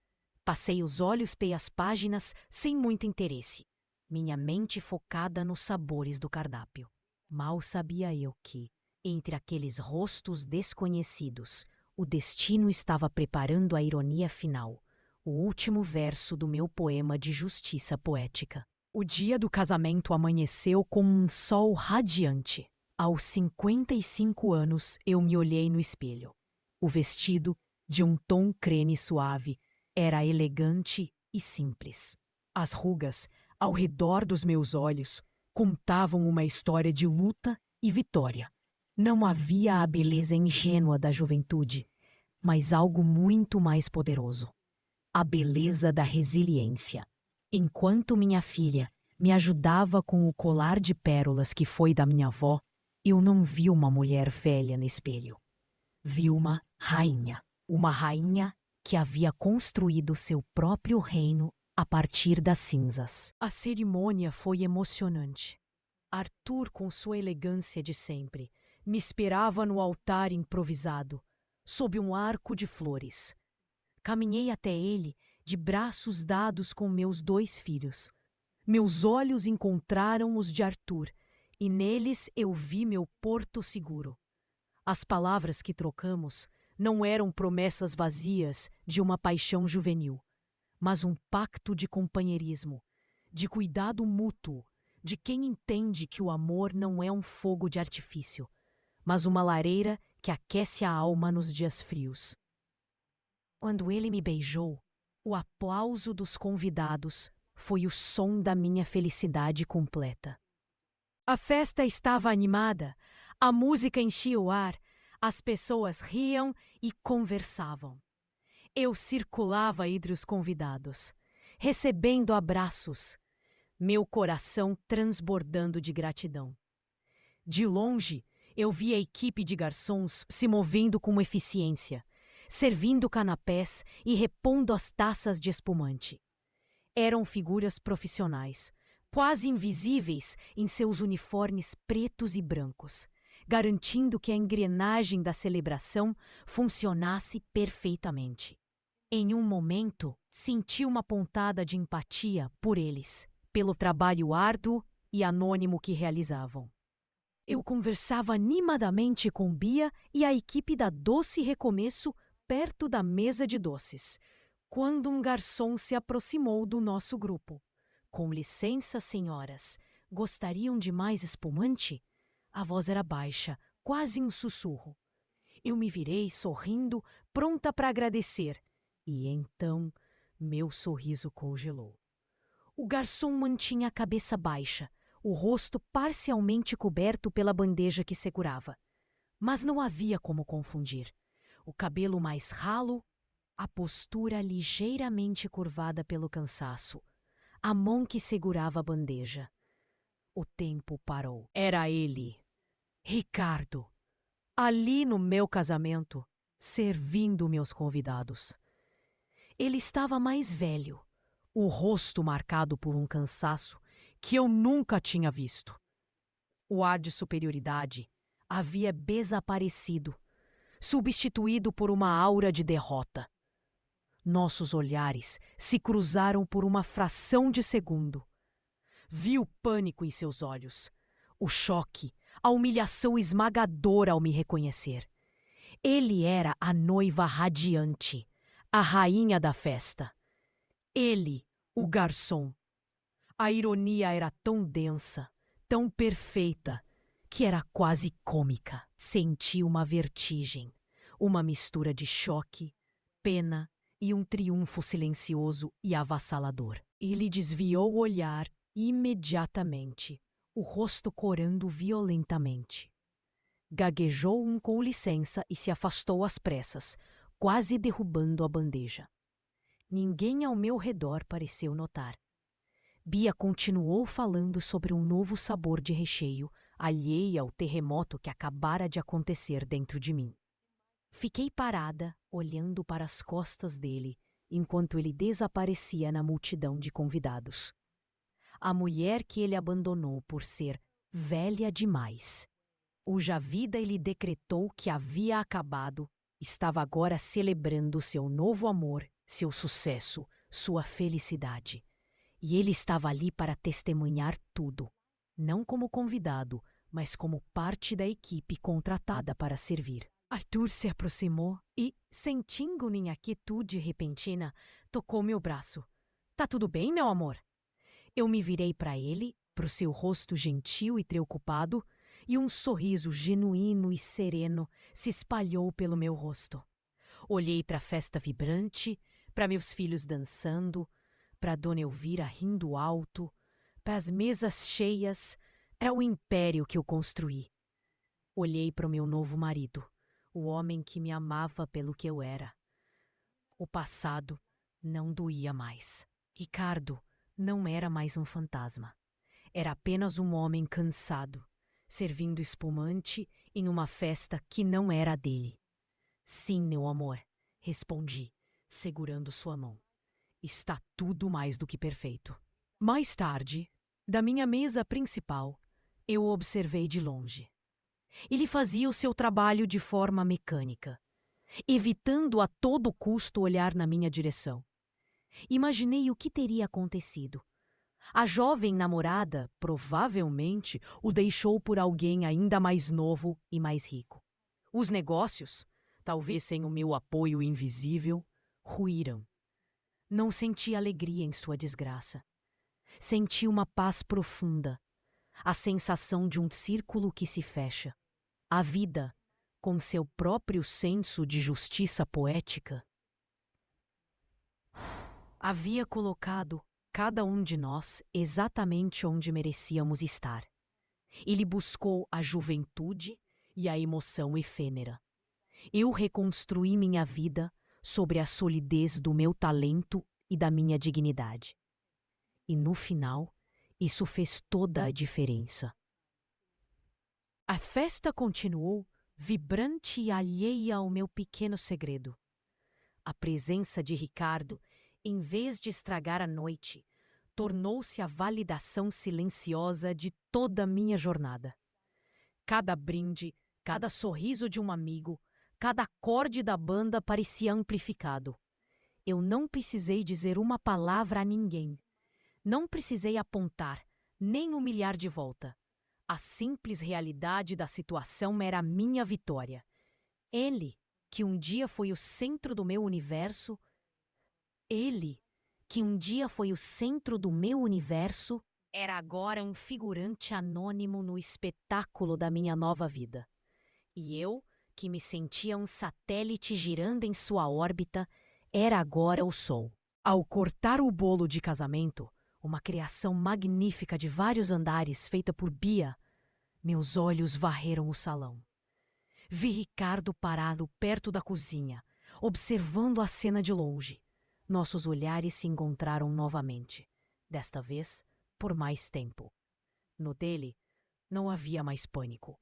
Passei os olhos pelas páginas sem muito interesse, minha mente focada nos sabores do cardápio. Mal sabia eu que, entre aqueles rostos desconhecidos, o destino estava preparando a ironia final, o último verso do meu poema de justiça poética. O dia do casamento amanheceu com um sol radiante. Aos 55 anos, eu me olhei no espelho. O vestido, de um tom creme suave, era elegante e simples. As rugas, ao redor dos meus olhos, contavam uma história de luta e vitória. Não havia a beleza ingênua da juventude, mas algo muito mais poderoso: a beleza da resiliência. Enquanto minha filha me ajudava com o colar de pérolas que foi da minha avó, eu não vi uma mulher velha no espelho. Vi uma rainha que havia construído seu próprio reino a partir das cinzas. A cerimônia foi emocionante. Arthur, com sua elegância de sempre, me esperava no altar improvisado, sob um arco de flores. Caminhei até ele, de braços dados com meus 2 filhos. Meus olhos encontraram os de Arthur, e neles eu vi meu porto seguro. As palavras que trocamos não eram promessas vazias de uma paixão juvenil, mas um pacto de companheirismo, de cuidado mútuo, de quem entende que o amor não é um fogo de artifício, mas uma lareira que aquece a alma nos dias frios. Quando ele me beijou, o aplauso dos convidados foi o som da minha felicidade completa. A festa estava animada, a música enchia o ar, as pessoas riam e conversavam. Eu circulava entre os convidados, recebendo abraços, meu coração transbordando de gratidão. De longe, eu vi a equipe de garçons se movendo com eficiência, servindo canapés e repondo as taças de espumante. Eram figuras profissionais, quase invisíveis em seus uniformes pretos e brancos, garantindo que a engrenagem da celebração funcionasse perfeitamente. Em um momento, senti uma pontada de empatia por eles, pelo trabalho árduo e anônimo que realizavam. Eu conversava animadamente com Bia e a equipe da Doce Recomeço perto da mesa de doces, quando um garçom se aproximou do nosso grupo. Com licença, senhoras, gostariam de mais espumante? A voz era baixa, quase um sussurro. Eu me virei sorrindo, pronta para agradecer. E então, meu sorriso congelou. O garçom mantinha a cabeça baixa, o rosto parcialmente coberto pela bandeja que segurava. Mas não havia como confundir. O cabelo mais ralo, a postura ligeiramente curvada pelo cansaço, a mão que segurava a bandeja. O tempo parou. Era ele, Ricardo, ali no meu casamento, servindo meus convidados. Ele estava mais velho, o rosto marcado por um cansaço que eu nunca tinha visto. O ar de superioridade havia desaparecido, substituído por uma aura de derrota. Nossos olhares se cruzaram por uma fração de segundo. Vi o pânico em seus olhos, o choque, a humilhação esmagadora ao me reconhecer. Ele era a noiva radiante, a rainha da festa. Ele, o garçom. A ironia era tão densa, tão perfeita, que era quase cômica. Senti uma vertigem, uma mistura de choque, pena e um triunfo silencioso e avassalador. Ele desviou o olhar imediatamente, o rosto corando violentamente. Gaguejou um com licença e se afastou às pressas, quase derrubando a bandeja. Ninguém ao meu redor pareceu notar. Bia continuou falando sobre um novo sabor de recheio, alheia ao terremoto que acabara de acontecer dentro de mim. Fiquei parada, olhando para as costas dele, enquanto ele desaparecia na multidão de convidados. A mulher que ele abandonou por ser velha demais, cuja vida ele decretou que havia acabado, estava agora celebrando seu novo amor, seu sucesso, sua felicidade. E ele estava ali para testemunhar tudo, não como convidado, mas como parte da equipe contratada para servir. Arthur se aproximou e, sentindo minha quietude repentina, tocou meu braço. Tá tudo bem, meu amor? Eu me virei para ele, para o seu rosto gentil e preocupado, e um sorriso genuíno e sereno se espalhou pelo meu rosto. Olhei para a festa vibrante, para meus filhos dançando, para Dona Elvira rindo alto, para as mesas cheias. É o império que eu construí. Olhei para o meu novo marido, o homem que me amava pelo que eu era. O passado não doía mais. Ricardo não era mais um fantasma. Era apenas um homem cansado, servindo espumante em uma festa que não era a dele. Sim, meu amor, respondi, segurando sua mão. Está tudo mais do que perfeito. Mais tarde, da minha mesa principal, eu o observei de longe. Ele fazia o seu trabalho de forma mecânica, evitando a todo custo olhar na minha direção. Imaginei o que teria acontecido. A jovem namorada, provavelmente, o deixou por alguém ainda mais novo e mais rico. Os negócios, talvez sem o meu apoio invisível, ruíram. Não senti alegria em sua desgraça. Senti uma paz profunda, a sensação de um círculo que se fecha. A vida, com seu próprio senso de justiça poética, havia colocado cada um de nós exatamente onde merecíamos estar. Ele buscou a juventude e a emoção efêmera. Eu reconstruí minha vida sobre a solidez do meu talento e da minha dignidade. E no final, isso fez toda a diferença. A festa continuou, vibrante e alheia ao meu pequeno segredo. A presença de Ricardo, em vez de estragar a noite, tornou-se a validação silenciosa de toda a minha jornada. Cada brinde, cada sorriso de um amigo, cada acorde da banda parecia amplificado. Eu não precisei dizer uma palavra a ninguém. Não precisei apontar, nem humilhar de volta. A simples realidade da situação era a minha vitória. Ele, que um dia foi o centro do meu universo, era agora um figurante anônimo no espetáculo da minha nova vida. E eu, que me sentia um satélite girando em sua órbita, era agora o Sol. Ao cortar o bolo de casamento, uma criação magnífica de vários andares feita por Bia, meus olhos varreram o salão. Vi Ricardo parado perto da cozinha, observando a cena de longe. Nossos olhares se encontraram novamente, desta vez por mais tempo. No dele, não havia mais pânico,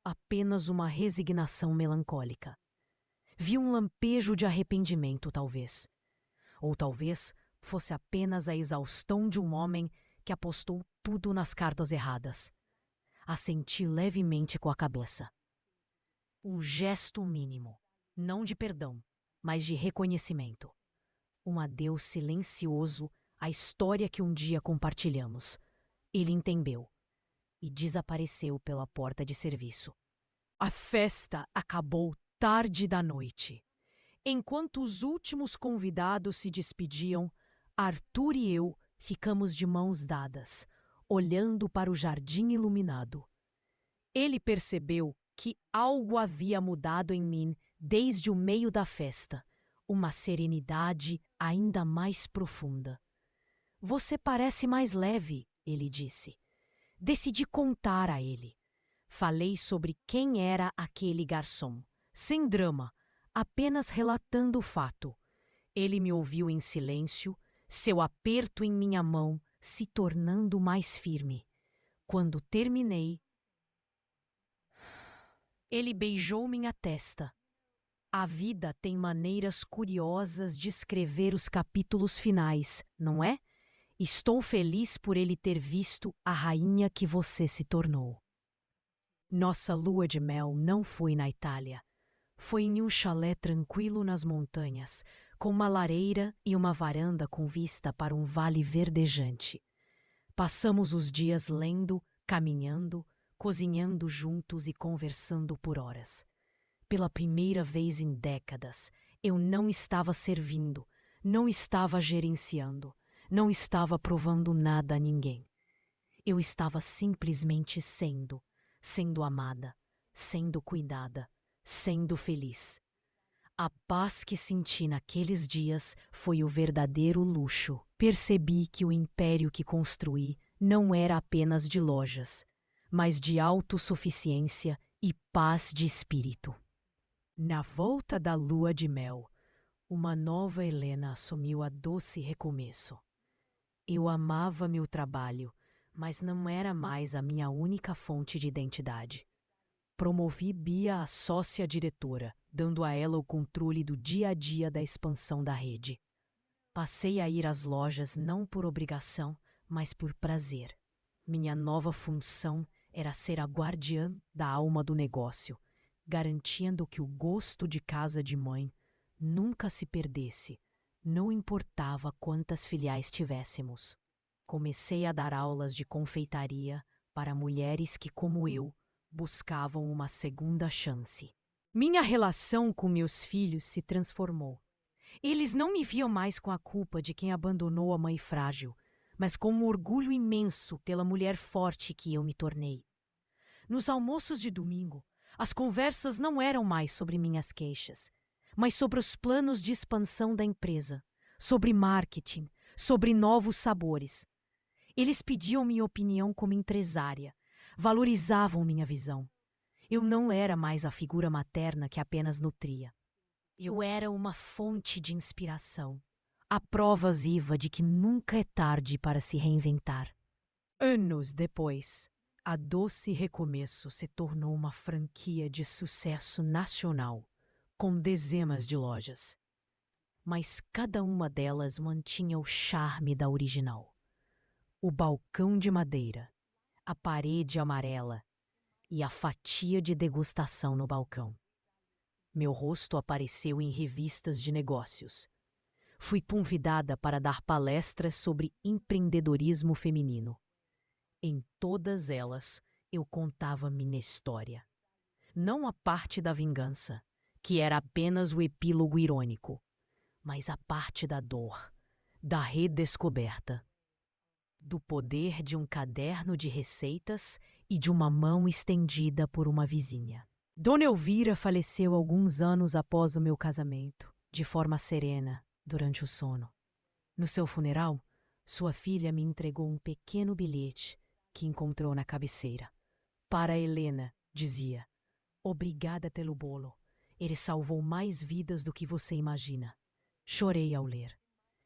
apenas uma resignação melancólica. Vi um lampejo de arrependimento, talvez. Ou talvez fosse apenas a exaustão de um homem que apostou tudo nas cartas erradas. Assenti levemente com a cabeça. Um gesto mínimo, não de perdão, mas de reconhecimento. Um adeus silencioso à história que um dia compartilhamos. Ele entendeu e desapareceu pela porta de serviço. A festa acabou tarde da noite. Enquanto os últimos convidados se despediam, Arthur e eu ficamos de mãos dadas, olhando para o jardim iluminado. Ele percebeu que algo havia mudado em mim desde o meio da festa, uma serenidade ainda mais profunda. Você parece mais leve, ele disse. Decidi contar a ele. Falei sobre quem era aquele garçom, sem drama, apenas relatando o fato. Ele me ouviu em silêncio, seu aperto em minha mão se tornando mais firme. Quando terminei, ele beijou minha testa. A vida tem maneiras curiosas de escrever os capítulos finais, não é? Estou feliz por ele ter visto a rainha que você se tornou. Nossa lua de mel não foi na Itália. Foi em um chalé tranquilo nas montanhas, com uma lareira e uma varanda com vista para um vale verdejante. Passamos os dias lendo, caminhando, cozinhando juntos e conversando por horas. Pela primeira vez em décadas, eu não estava servindo, não estava gerenciando, não estava provando nada a ninguém. Eu estava simplesmente sendo amada, sendo cuidada, sendo feliz. A paz que senti naqueles dias foi o verdadeiro luxo. Percebi que o império que construí não era apenas de lojas, mas de autossuficiência e paz de espírito. Na volta da lua de mel, uma nova Helena assumiu a doce recomeço. Eu amava meu trabalho, mas não era mais a minha única fonte de identidade. Promovi Bia a sócia diretora, dando a ela o controle do dia a dia da expansão da rede. Passei a ir às lojas não por obrigação, mas por prazer. Minha nova função era ser a guardiã da alma do negócio, garantindo que o gosto de casa de mãe nunca se perdesse, não importava quantas filiais tivéssemos. Comecei a dar aulas de confeitaria para mulheres que, como eu, buscavam uma segunda chance. Minha relação com meus filhos se transformou. Eles não me viam mais com a culpa de quem abandonou a mãe frágil, mas com um orgulho imenso pela mulher forte que eu me tornei. Nos almoços de domingo, as conversas não eram mais sobre minhas queixas, mas sobre os planos de expansão da empresa, sobre marketing, sobre novos sabores. Eles pediam minha opinião como empresária, valorizavam minha visão. Eu não era mais a figura materna que apenas nutria. Eu era uma fonte de inspiração, a prova viva de que nunca é tarde para se reinventar. Anos depois, A Doce Recomeço se tornou uma franquia de sucesso nacional, com dezenas de lojas. Mas cada uma delas mantinha o charme da original. O balcão de madeira, a parede amarela e a fatia de degustação no balcão. Meu rosto apareceu em revistas de negócios. Fui convidada para dar palestras sobre empreendedorismo feminino. Em todas elas, eu contava minha história. Não a parte da vingança, que era apenas o epílogo irônico, mas a parte da dor, da redescoberta, do poder de um caderno de receitas e de uma mão estendida por uma vizinha. Dona Elvira faleceu alguns anos após o meu casamento, de forma serena, durante o sono. No seu funeral, sua filha me entregou um pequeno bilhete que encontrou na cabeceira. Para Helena, dizia, obrigada pelo bolo. Ele salvou mais vidas do que você imagina. Chorei ao ler.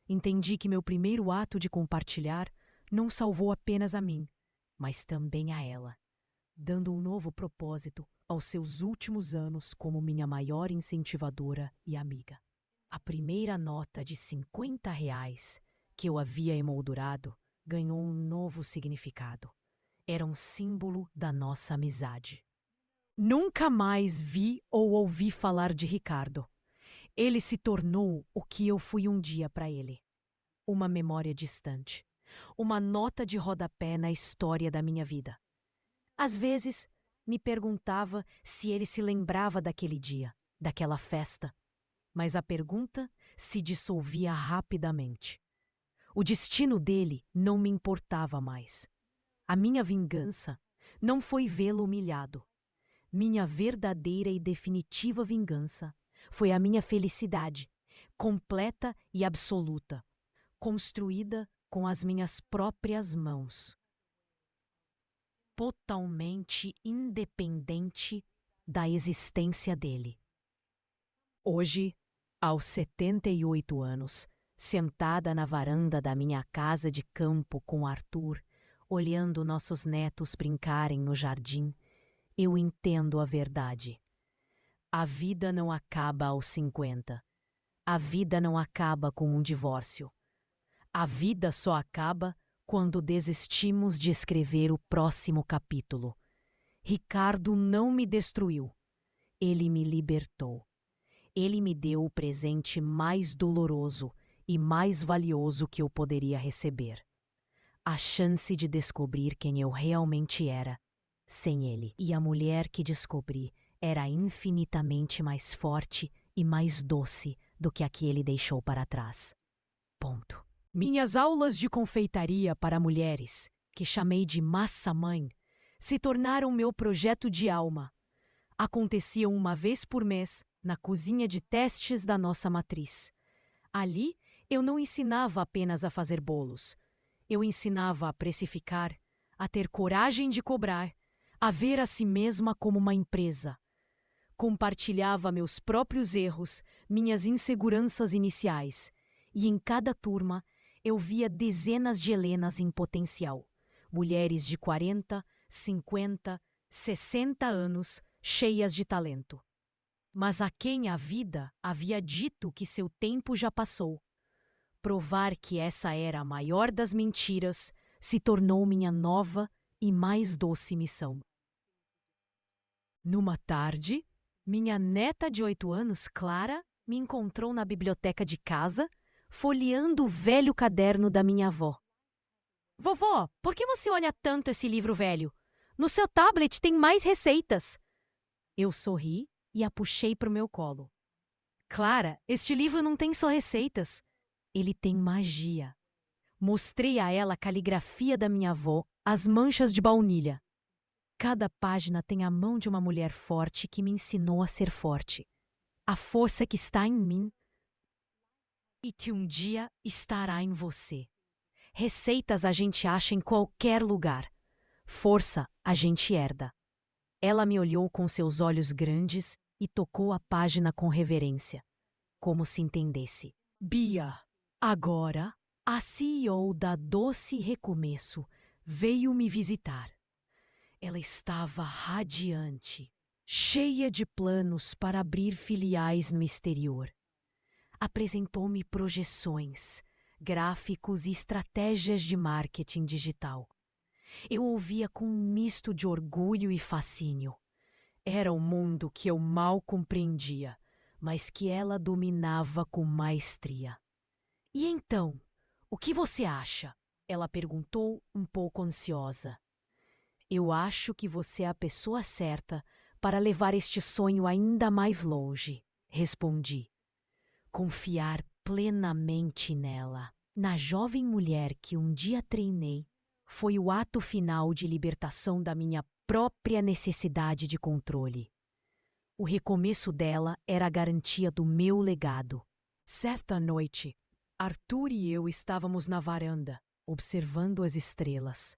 Entendi que meu primeiro ato de compartilhar não salvou apenas a mim, mas também a ela, dando um novo propósito aos seus últimos anos como minha maior incentivadora e amiga. A primeira nota de R$ 50 que eu havia emoldurado ganhou um novo significado. Era um símbolo da nossa amizade. Nunca mais vi ou ouvi falar de Ricardo. Ele se tornou o que eu fui um dia para ele. Uma memória distante. Uma nota de rodapé na história da minha vida. Às vezes, me perguntava se ele se lembrava daquele dia, daquela festa. Mas a pergunta se dissolvia rapidamente. O destino dele não me importava mais. A minha vingança não foi vê-lo humilhado. Minha verdadeira e definitiva vingança foi a minha felicidade, completa e absoluta, construída com as minhas próprias mãos. Totalmente independente da existência dele. Hoje, aos 78 anos, sentada na varanda da minha casa de campo com Arthur, olhando nossos netos brincarem no jardim, eu entendo a verdade. A vida não acaba aos 50. A vida não acaba com um divórcio. A vida só acaba quando desistimos de escrever o próximo capítulo. Ricardo não me destruiu. Ele me libertou. Ele me deu o presente mais doloroso e mais valioso que eu poderia receber. A chance de descobrir quem eu realmente era, sem ele. E a mulher que descobri era infinitamente mais forte e mais doce do que a que ele deixou para trás. Ponto. Minhas aulas de confeitaria para mulheres, que chamei de Massa-Mãe, se tornaram meu projeto de alma. Aconteciam uma vez por mês na cozinha de testes da nossa matriz. Ali, eu não ensinava apenas a fazer bolos. Eu ensinava a precificar, a ter coragem de cobrar, a ver a si mesma como uma empresa. Compartilhava meus próprios erros, minhas inseguranças iniciais. E em cada turma, eu via dezenas de Helenas em potencial. Mulheres de 40, 50, 60 anos, cheias de talento. Mas a quem a vida havia dito que seu tempo já passou. Provar que essa era a maior das mentiras se tornou minha nova e mais doce missão. Numa tarde, minha neta de 8 anos, Clara, me encontrou na biblioteca de casa, folheando o velho caderno da minha avó. Vovó, por que você olha tanto esse livro velho? No seu tablet tem mais receitas. Eu sorri e a puxei para o meu colo. Clara, este livro não tem só receitas. Ele tem magia. Mostrei a ela a caligrafia da minha avó, as manchas de baunilha. Cada página tem a mão de uma mulher forte que me ensinou a ser forte. A força que está em mim e que um dia estará em você. Receitas a gente acha em qualquer lugar. Força a gente herda. Ela me olhou com seus olhos grandes e tocou a página com reverência, como se entendesse. Bia, agora a CEO da Doce Recomeço veio me visitar. Ela estava radiante, cheia de planos para abrir filiais no exterior. Apresentou-me projeções, gráficos e estratégias de marketing digital. Eu ouvia com um misto de orgulho e fascínio. Era um mundo que eu mal compreendia, mas que ela dominava com maestria. E então, o que você acha? Ela perguntou, um pouco ansiosa. Eu acho que você é a pessoa certa para levar este sonho ainda mais longe, respondi. Confiar plenamente nela. Na jovem mulher que um dia treinei, foi o ato final de libertação da minha própria necessidade de controle. O recomeço dela era a garantia do meu legado. Certa noite, Arthur e eu estávamos na varanda, observando as estrelas.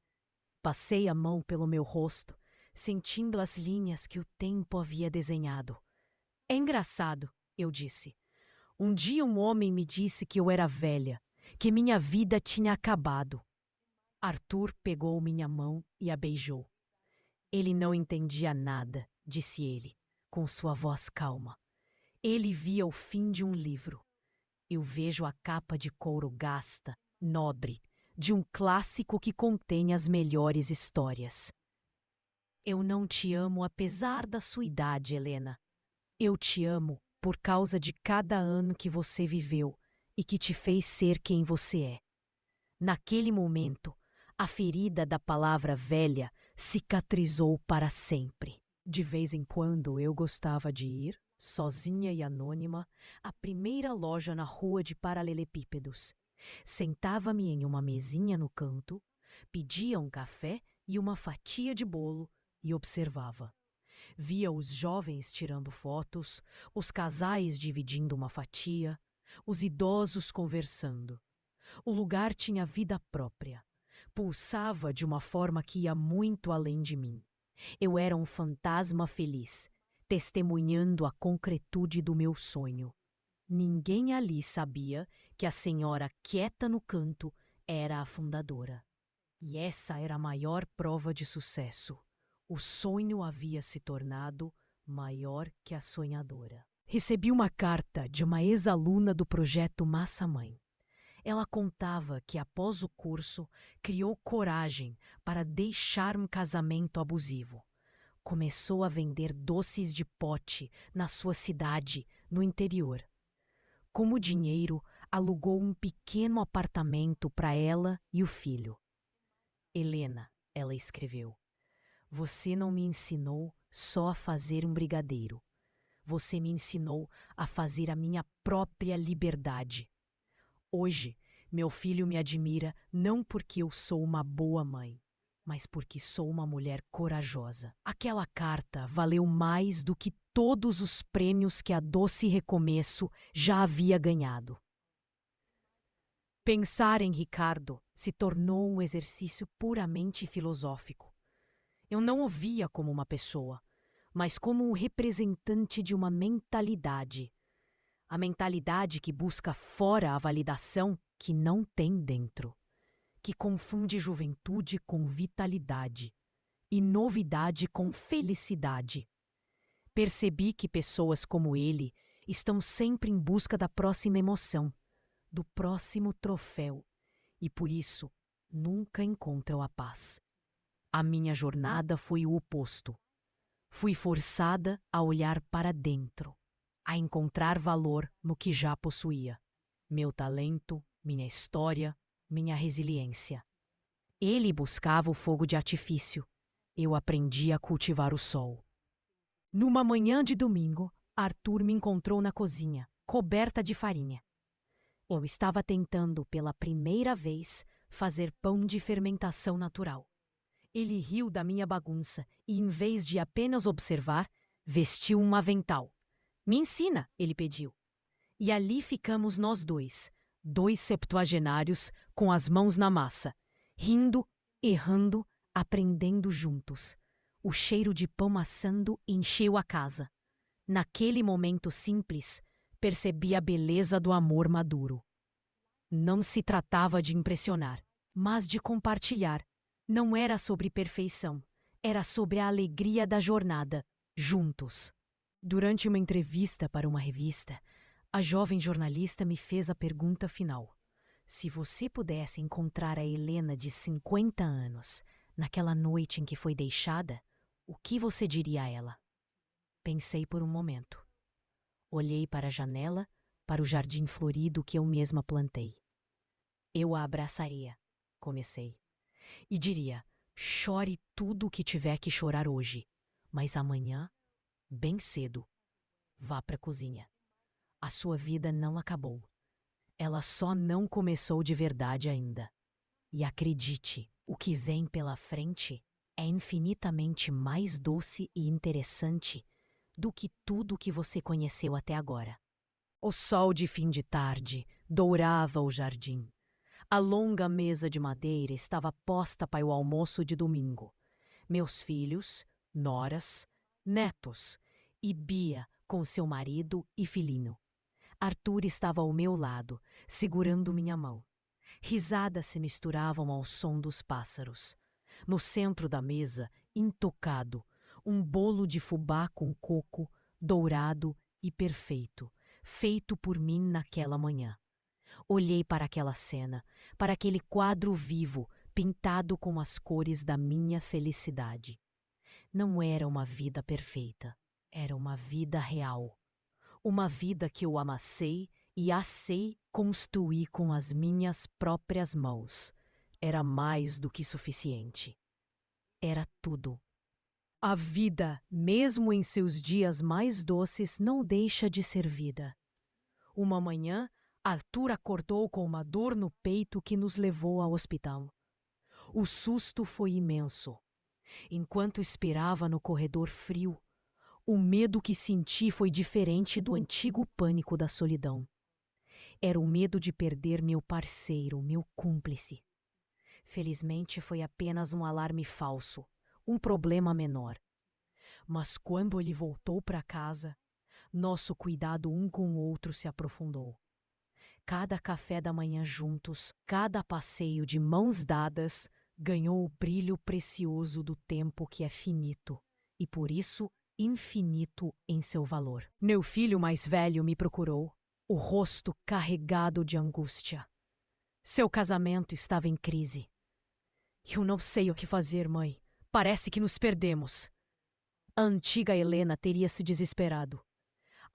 Passei a mão pelo meu rosto, sentindo as linhas que o tempo havia desenhado. É engraçado, eu disse. Um dia um homem me disse que eu era velha, que minha vida tinha acabado. Arthur pegou minha mão e a beijou. Ele não entendia nada, disse ele, com sua voz calma. Ele via o fim de um livro. Eu vejo a capa de couro gasta, nobre, de um clássico que contém as melhores histórias. Eu não te amo apesar da sua idade, Helena. Eu te amo por causa de cada ano que você viveu e que te fez ser quem você é. Naquele momento, a ferida da palavra velha cicatrizou para sempre. De vez em quando eu gostava de ir, sozinha e anônima, à primeira loja na rua de paralelepípedos. Sentava-me em uma mesinha no canto, pedia um café e uma fatia de bolo e observava. Via os jovens tirando fotos, os casais dividindo uma fatia, os idosos conversando. O lugar tinha vida própria. Pulsava de uma forma que ia muito além de mim. Eu era um fantasma feliz, testemunhando a concretude do meu sonho. Ninguém ali sabia que a senhora quieta no canto era a fundadora. E essa era a maior prova de sucesso. O sonho havia se tornado maior que a sonhadora. Recebi uma carta de uma ex-aluna do projeto Massa Mãe. Ela contava que, após o curso, criou coragem para deixar um casamento abusivo. Começou a vender doces de pote na sua cidade, no interior. Com o dinheiro, alugou um pequeno apartamento para ela e o filho. Helena, ela escreveu, você não me ensinou só a fazer um brigadeiro. Você me ensinou a fazer a minha própria liberdade. Hoje, meu filho me admira não porque eu sou uma boa mãe, mas porque sou uma mulher corajosa. Aquela carta valeu mais do que todos os prêmios que a Doce Recomeço já havia ganhado. Pensar em Ricardo se tornou um exercício puramente filosófico. Eu não o via como uma pessoa, mas como um representante de uma mentalidade. A mentalidade que busca fora a validação que não tem dentro, que confunde juventude com vitalidade e novidade com felicidade. Percebi que pessoas como ele estão sempre em busca da próxima emoção, do próximo troféu, e por isso nunca encontram a paz. A minha jornada foi o oposto. Fui forçada a olhar para dentro, a encontrar valor no que já possuía. Meu talento, minha história, minha resiliência. Ele buscava o fogo de artifício. Eu aprendi a cultivar o sol. Numa manhã de domingo, Arthur me encontrou na cozinha, coberta de farinha. Eu estava tentando pela primeira vez fazer pão de fermentação natural. Ele riu da minha bagunça e, em vez de apenas observar, vestiu um avental. Me ensina, ele pediu. E ali ficamos nós dois septuagenários com as mãos na massa, rindo, errando, aprendendo juntos. O cheiro de pão assando encheu a casa. Naquele momento simples, percebi a beleza do amor maduro. Não se tratava de impressionar, mas de compartilhar. Não era sobre perfeição, Era sobre a alegria da jornada, juntos. Durante uma entrevista para uma revista, a jovem jornalista me fez a pergunta final. Se você pudesse encontrar a Helena de 50 anos, naquela noite em que foi deixada, o que você diria a ela? Pensei por um momento. Olhei para a janela, para o jardim florido que eu mesma plantei. Eu a abraçaria, comecei, e diria: chore tudo o que tiver que chorar hoje, mas amanhã, bem cedo, vá para a cozinha. A sua vida não acabou. Ela só não começou de verdade ainda. E acredite, o que vem pela frente é infinitamente mais doce e interessante do que tudo que você conheceu até agora. O sol de fim de tarde dourava o jardim. A longa mesa de madeira estava posta para o almoço de domingo. Meus filhos, noras, netos e Bia com seu marido e filhinho. Arthur estava ao meu lado, segurando minha mão. Risadas se misturavam ao som dos pássaros. No centro da mesa, intocado, um bolo de fubá com coco, dourado e perfeito, feito por mim naquela manhã. Olhei para aquela cena, para aquele quadro vivo, pintado com as cores da minha felicidade. Não era uma vida perfeita, era uma vida real. Uma vida que eu amassei e assei construir com as minhas próprias mãos. Era mais do que suficiente. Era tudo. A vida, mesmo em seus dias mais doces, não deixa de ser vida. Uma manhã, Arthur acordou com uma dor no peito que nos levou ao hospital. O susto foi imenso. Enquanto esperava no corredor frio, o medo que senti foi diferente do antigo pânico da solidão. Era o medo de perder meu parceiro, meu cúmplice. Felizmente foi apenas um alarme falso, um problema menor. Mas quando ele voltou para casa, nosso cuidado um com o outro se aprofundou. Cada café da manhã juntos, cada passeio de mãos dadas, ganhou o brilho precioso do tempo que é finito e, por isso, infinito em seu valor. Meu filho mais velho me procurou, o rosto carregado de angústia. Seu casamento estava em crise. Eu não sei o que fazer, mãe. Parece que nos perdemos. A antiga Helena teria se desesperado.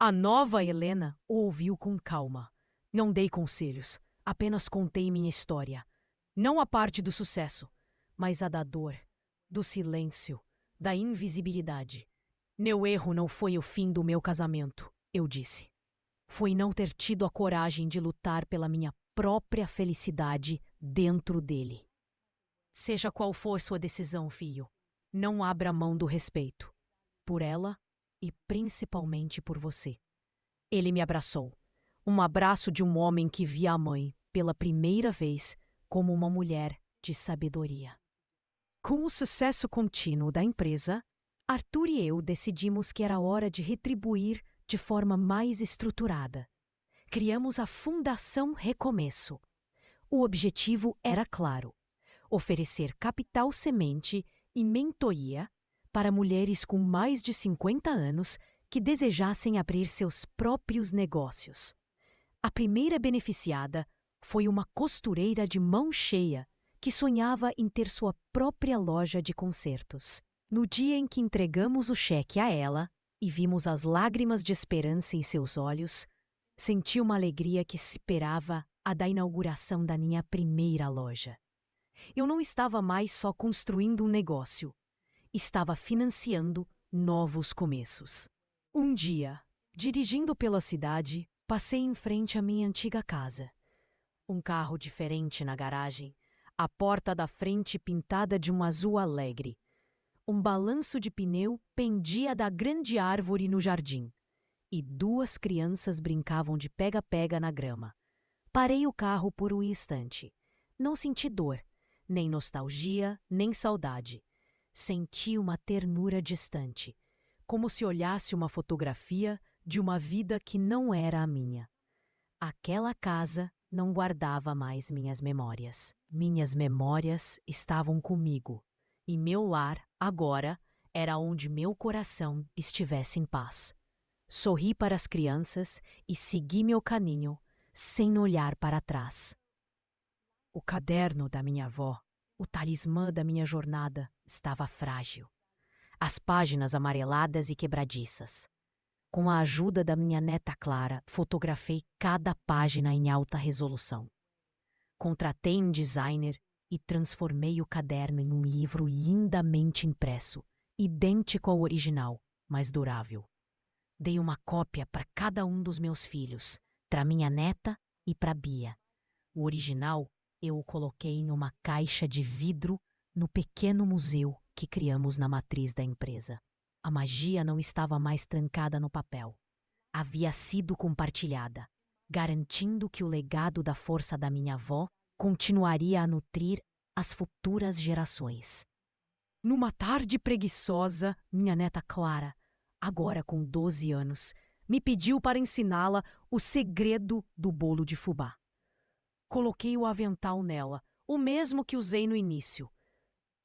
A nova Helena o ouviu com calma. Não dei conselhos, apenas contei minha história. Não a parte do sucesso, mas a da dor, do silêncio, da invisibilidade. Meu erro não foi o fim do meu casamento, eu disse. Foi não ter tido a coragem de lutar pela minha própria felicidade dentro dele. Seja qual for sua decisão, filho, não abra mão do respeito. Por ela e principalmente por você. Ele me abraçou. Um abraço de um homem que via a mãe, pela primeira vez, como uma mulher de sabedoria. Com o sucesso contínuo da empresa, Arthur e eu decidimos que era hora de retribuir de forma mais estruturada. Criamos a Fundação Recomeço. O objetivo era claro: oferecer capital semente e mentoria para mulheres com mais de 50 anos que desejassem abrir seus próprios negócios. A primeira beneficiada foi uma costureira de mão cheia que sonhava em ter sua própria loja de concertos. No dia em que entregamos o cheque a ela e vimos as lágrimas de esperança em seus olhos, senti uma alegria que esperava a da inauguração da minha primeira loja. Eu não estava mais só construindo um negócio, estava financiando novos começos. Um dia, dirigindo pela cidade, passei em frente à minha antiga casa. Um carro diferente na garagem, a porta da frente pintada de um azul alegre. Um balanço de pneu pendia da grande árvore no jardim, e duas crianças brincavam de pega-pega na grama. Parei o carro por um instante. Não senti dor, nem nostalgia, nem saudade. Senti uma ternura distante, como se olhasse uma fotografia de uma vida que não era a minha. Aquela casa não guardava mais minhas memórias. Minhas memórias estavam comigo, E meu lar, agora, era onde meu coração estivesse em paz. Sorri para as crianças e segui meu caminho, sem olhar para trás. O caderno da minha avó, o talismã da minha jornada, estava frágil. As páginas amareladas e quebradiças. Com a ajuda da minha neta Clara, fotografei cada página em alta resolução. Contratei um designer e transformei o caderno em um livro lindamente impresso, idêntico ao original, mas durável. Dei uma cópia para cada um dos meus filhos, para minha neta e para Bia. O original eu o coloquei em uma caixa de vidro no pequeno museu que criamos na matriz da empresa. A magia não estava mais trancada no papel. Havia sido compartilhada, garantindo que o legado da força da minha avó continuaria a nutrir as futuras gerações. Numa tarde preguiçosa, minha neta Clara, agora com 12 anos, me pediu para ensiná-la o segredo do bolo de fubá. Coloquei o avental nela, o mesmo que usei no início.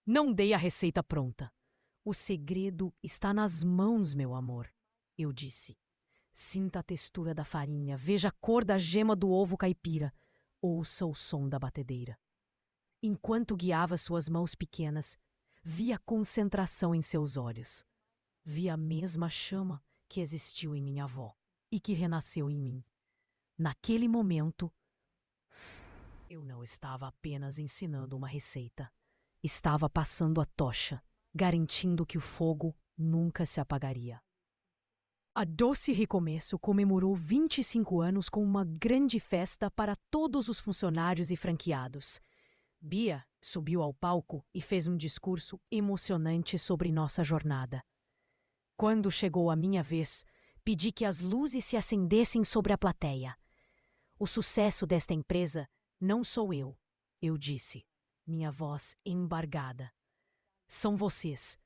Não dei a receita pronta. O segredo está nas mãos, meu amor, eu disse. Sinta a textura da farinha, veja a cor da gema do ovo caipira, ouça o som da batedeira. Enquanto guiava suas mãos pequenas, vi a concentração em seus olhos. Vi a mesma chama que existiu em minha avó e que renasceu em mim. Naquele momento, eu não estava apenas ensinando uma receita. Estava passando a tocha, garantindo que o fogo nunca se apagaria. A Doce Recomeço comemorou 25 anos com uma grande festa para todos os funcionários e franqueados. Bia subiu ao palco e fez um discurso emocionante sobre nossa jornada. Quando chegou a minha vez, pedi que as luzes se acendessem sobre a plateia. O sucesso desta empresa não sou eu disse, minha voz embargada. São vocês.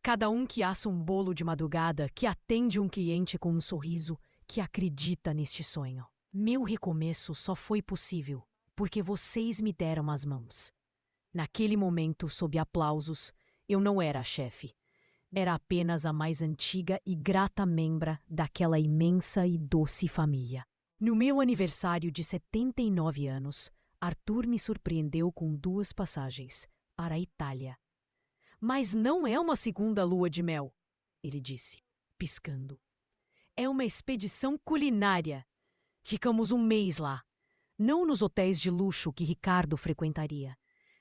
Cada um que assa um bolo de madrugada, que atende um cliente com um sorriso, que acredita neste sonho. Meu recomeço só foi possível porque vocês me deram as mãos. Naquele momento, sob aplausos, eu não era a chefe. Era apenas a mais antiga e grata membra daquela imensa e doce família. No meu aniversário de 79 anos, Arthur me surpreendeu com 2 passagens para a Itália. Mas não é uma segunda lua de mel, ele disse, piscando. É uma expedição culinária. Ficamos um mês lá. Não nos hotéis de luxo que Ricardo frequentaria,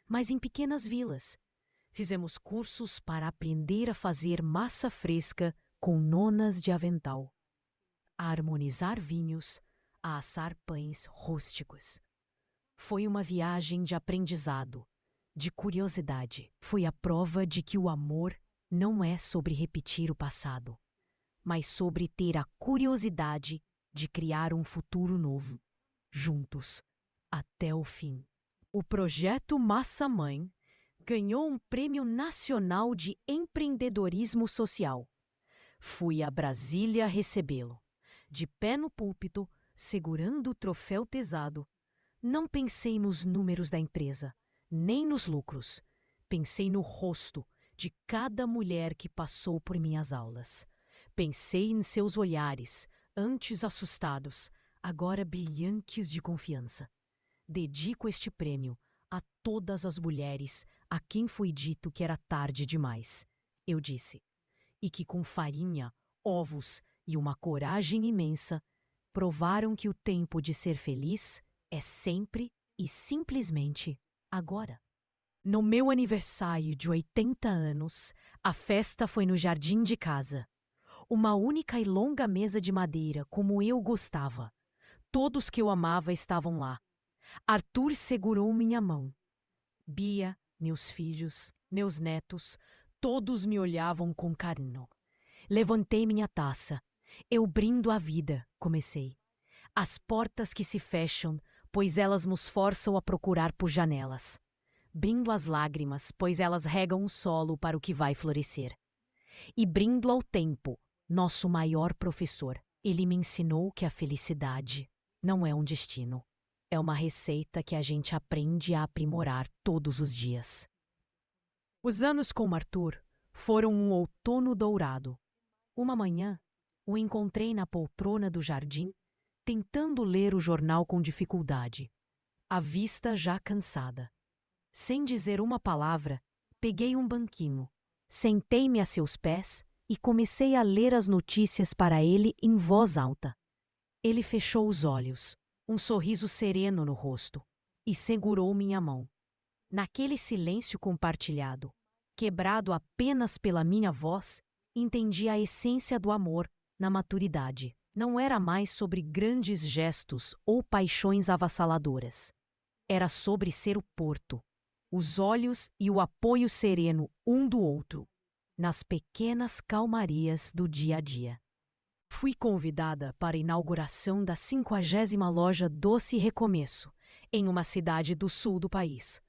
mas em pequenas vilas. Fizemos cursos para aprender a fazer massa fresca com nonas de avental, a harmonizar vinhos, a assar pães rústicos. Foi uma viagem de aprendizado, de curiosidade. Foi a prova de que o amor não é sobre repetir o passado, mas sobre ter a curiosidade de criar um futuro novo, juntos, até o fim. O projeto Massa Mãe ganhou um prêmio nacional de empreendedorismo social. Fui a Brasília recebê-lo, de pé no púlpito, segurando o troféu pesado. Não pensei nos números da empresa, nem nos lucros. Pensei no rosto de cada mulher que passou por minhas aulas. Pensei em seus olhares, antes assustados, agora brilhantes de confiança. Dedico este prêmio a todas as mulheres a quem foi dito que era tarde demais, eu disse, e que com farinha, ovos e uma coragem imensa, provaram que o tempo de ser feliz é sempre e simplesmente agora. No meu aniversário de 80 anos, a festa foi no jardim de casa. Uma única e longa mesa de madeira, como eu gostava. Todos que eu amava estavam lá. Arthur segurou minha mão. Bia, meus filhos, meus netos, todos me olhavam com carinho. Levantei minha taça. Eu brindo a vida, comecei. As portas que se fecham, pois elas nos forçam a procurar por janelas. Brindo as lágrimas, pois elas regam o solo para o que vai florescer. E brindo ao tempo, nosso maior professor. Ele me ensinou que a felicidade não é um destino. É uma receita que a gente aprende a aprimorar todos os dias. Os anos com Arthur foram um outono dourado. Uma manhã, o encontrei na poltrona do jardim, tentando ler o jornal com dificuldade, a vista já cansada. Sem dizer uma palavra, peguei um banquinho, sentei-me a seus pés e comecei a ler as notícias para ele em voz alta. Ele fechou os olhos, um sorriso sereno no rosto, e segurou minha mão. Naquele silêncio compartilhado, quebrado apenas pela minha voz, entendi a essência do amor na maturidade. Não era mais sobre grandes gestos ou paixões avassaladoras. Era sobre ser o porto, os olhos e o apoio sereno um do outro, nas pequenas calmarias do dia a dia. Fui convidada para a inauguração da 50ª loja Doce Recomeço, em uma cidade do sul do país.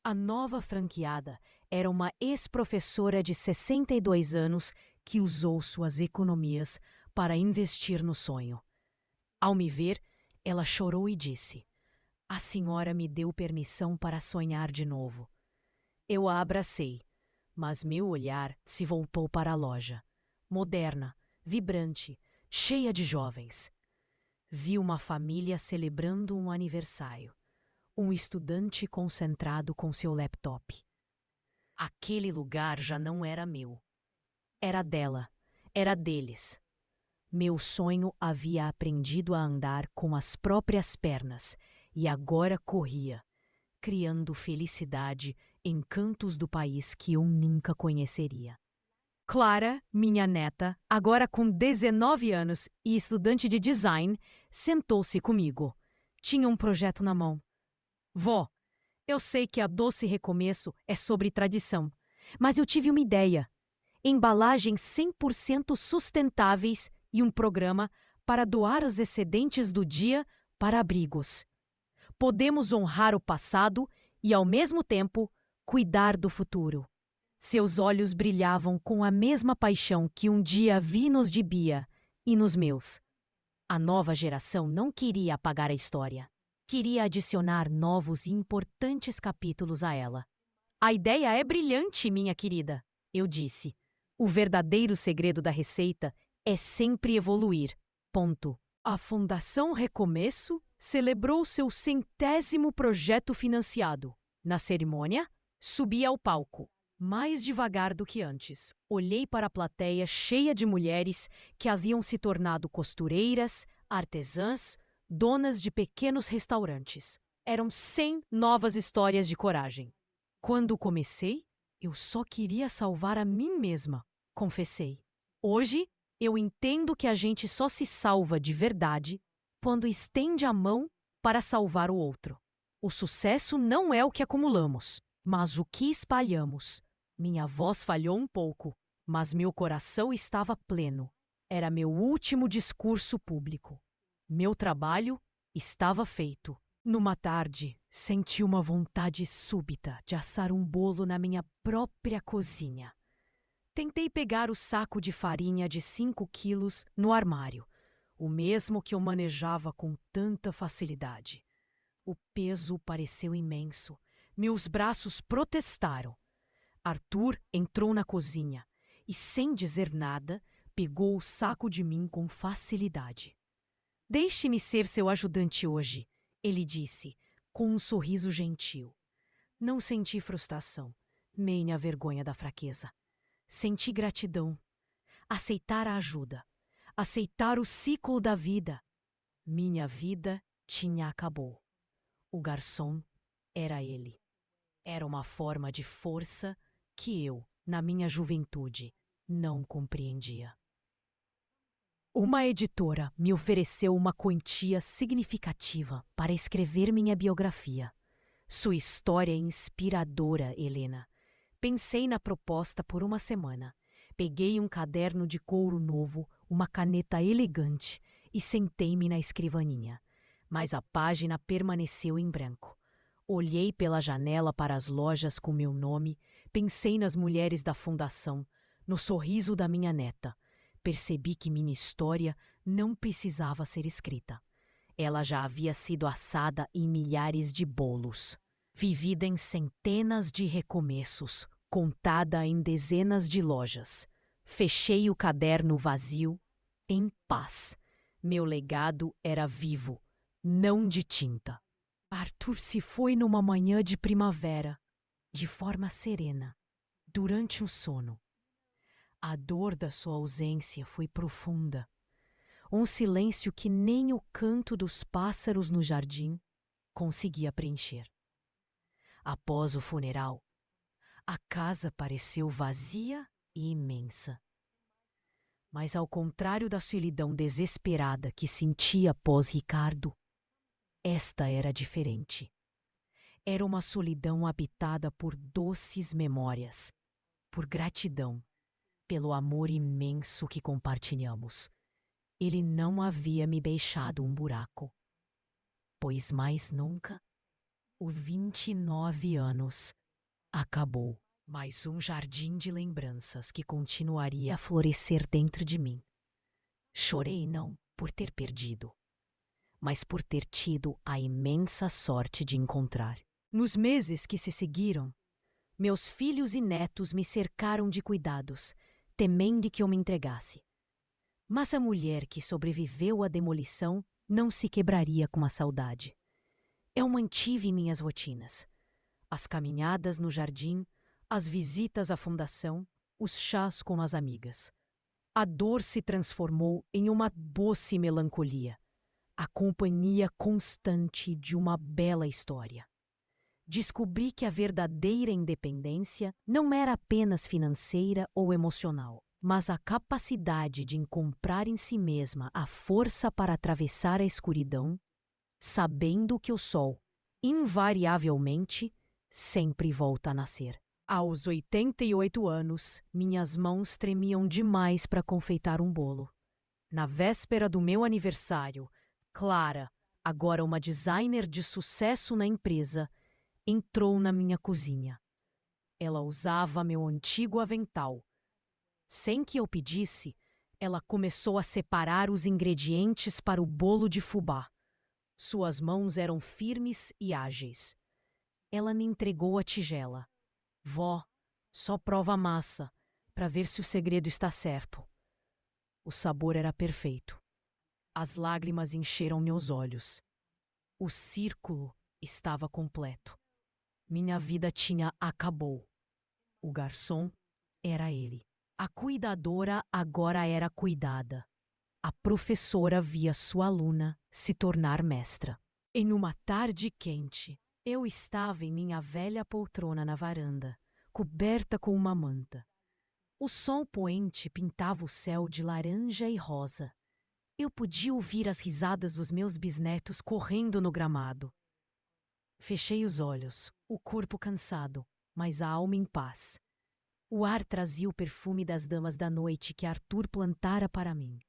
A nova franqueada era uma ex-professora de 62 anos que usou suas economias para investir no sonho. Ao me ver, ela chorou e disse: "A senhora me deu permissão para sonhar de novo." Eu a abracei, mas meu olhar se voltou para a loja, moderna, vibrante, cheia de jovens. Vi uma família celebrando um aniversário, um estudante concentrado com seu laptop. Aquele lugar já não era meu. Era dela, era deles. Meu sonho havia aprendido a andar com as próprias pernas e agora corria, criando felicidade em cantos do país que eu nunca conheceria. Clara, minha neta, agora com 19 anos e estudante de design, sentou-se comigo. Tinha um projeto na mão. "Vó, eu sei que a Doce Recomeço é sobre tradição, mas eu tive uma ideia. Embalagens 100% sustentáveis e um programa para doar os excedentes do dia para abrigos. Podemos honrar o passado e, ao mesmo tempo, cuidar do futuro." Seus olhos brilhavam com a mesma paixão que um dia vi nos de Bia e nos meus. A nova geração não queria apagar a história. Queria adicionar novos e importantes capítulos a ela. "A ideia é brilhante, minha querida", eu disse. "O verdadeiro segredo da receita é sempre evoluir." Ponto. A Fundação Recomeço celebrou seu 100º projeto financiado. Na cerimônia, subi ao palco. Mais devagar do que antes, olhei para a plateia cheia de mulheres que haviam se tornado costureiras, artesãs, donas de pequenos restaurantes. Eram 100 novas histórias de coragem. Quando comecei, eu só queria salvar a mim mesma, confessei. Hoje, eu entendo que a gente só se salva de verdade quando estende a mão para salvar o outro. O sucesso não é o que acumulamos, mas o que espalhamos. Minha voz falhou um pouco, mas meu coração estava pleno. Era meu último discurso público. Meu trabalho estava feito. Numa tarde, senti uma vontade súbita de assar um bolo na minha própria cozinha. Tentei pegar o saco de farinha de 5 quilos no armário, o mesmo que eu manejava com tanta facilidade. O peso pareceu imenso. Meus braços protestaram. Arthur entrou na cozinha e, sem dizer nada, pegou o saco de mim com facilidade. "Deixe-me ser seu ajudante hoje", ele disse, com um sorriso gentil. Não senti frustração, nem a vergonha da fraqueza. Senti gratidão. Aceitar a ajuda. Aceitar o ciclo da vida. Minha vida tinha acabou. O garçom era ele. Era uma forma de força que eu, na minha juventude, não compreendia. Uma editora me ofereceu uma quantia significativa para escrever minha biografia. Sua história é inspiradora, Helena. Pensei na proposta por uma semana. Peguei um caderno de couro novo, uma caneta elegante e sentei-me na escrivaninha. Mas a página permaneceu em branco. Olhei pela janela para as lojas com meu nome, pensei nas mulheres da fundação, no sorriso da minha neta. Percebi que minha história não precisava ser escrita. Ela já havia sido assada em milhares de bolos, vivida em centenas de recomeços, contada em dezenas de lojas. Fechei o caderno vazio, em paz. Meu legado era vivo, não de tinta. Arthur se foi numa manhã de primavera, de forma serena, durante um sono. A dor da sua ausência foi profunda. Um silêncio que nem o canto dos pássaros no jardim conseguia preencher. Após o funeral, a casa pareceu vazia e imensa. Mas, ao contrário da solidão desesperada que sentia após Ricardo, esta era diferente. Era uma solidão habitada por doces memórias, por gratidão, pelo amor imenso que compartilhamos. Ele não havia me deixado um buraco, pois mais nunca o 29 anos acabou. Mais um jardim de lembranças que continuaria a florescer dentro de mim. Chorei não por ter perdido, mas por ter tido a imensa sorte de encontrar. Nos meses que se seguiram, meus filhos e netos me cercaram de cuidados, temendo que eu me entregasse. Mas a mulher que sobreviveu à demolição não se quebraria com a saudade. Eu mantive minhas rotinas. As caminhadas no jardim, as visitas à fundação, os chás com as amigas. A dor se transformou em uma doce melancolia, a companhia constante de uma bela história. Descobri que a verdadeira independência não era apenas financeira ou emocional, mas a capacidade de encontrar em si mesma a força para atravessar a escuridão, sabendo que o sol, invariavelmente, sempre volta a nascer. Aos 88 anos, minhas mãos tremiam demais para confeitar um bolo. Na véspera do meu aniversário, Clara, agora uma designer de sucesso na empresa, entrou na minha cozinha. Ela usava meu antigo avental. Sem que eu pedisse, ela começou a separar os ingredientes para o bolo de fubá. Suas mãos eram firmes e ágeis. Ela me entregou a tigela. Vó, só prova a massa, para ver se o segredo está certo. O sabor era perfeito. As lágrimas encheram meus olhos. O círculo estava completo. Minha vida tinha acabou. O garçom era ele. A cuidadora agora era cuidada. A professora via sua aluna se tornar mestra. Em uma tarde quente, eu estava em minha velha poltrona na varanda, coberta com uma manta. O sol poente pintava o céu de laranja e rosa. Eu podia ouvir as risadas dos meus bisnetos correndo no gramado. Fechei os olhos, o corpo cansado, mas a alma em paz. O ar trazia o perfume das damas da noite que Arthur plantara para mim.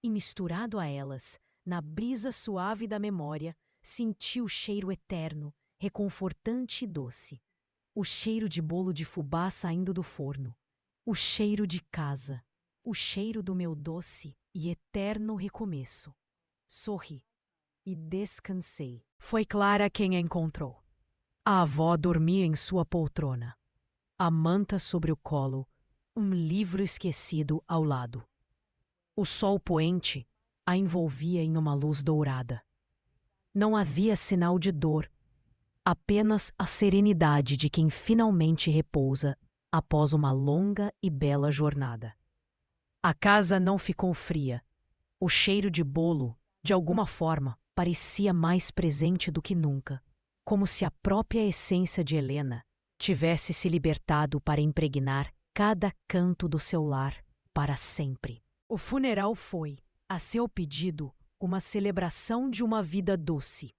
E misturado a elas, na brisa suave da memória, senti o cheiro eterno, reconfortante e doce. O cheiro de bolo de fubá saindo do forno. O cheiro de casa. O cheiro do meu doce e eterno recomeço. Sorri e descansei. Foi Clara quem a encontrou. A avó dormia em sua poltrona. A manta sobre o colo, um livro esquecido ao lado. O sol poente a envolvia em uma luz dourada. Não havia sinal de dor, apenas a serenidade de quem finalmente repousa após uma longa e bela jornada. A casa não ficou fria. O cheiro de bolo, de alguma forma, parecia mais presente do que nunca, como se a própria essência de Helena tivesse se libertado para impregnar cada canto do seu lar para sempre. O funeral foi, a seu pedido, uma celebração de uma vida doce.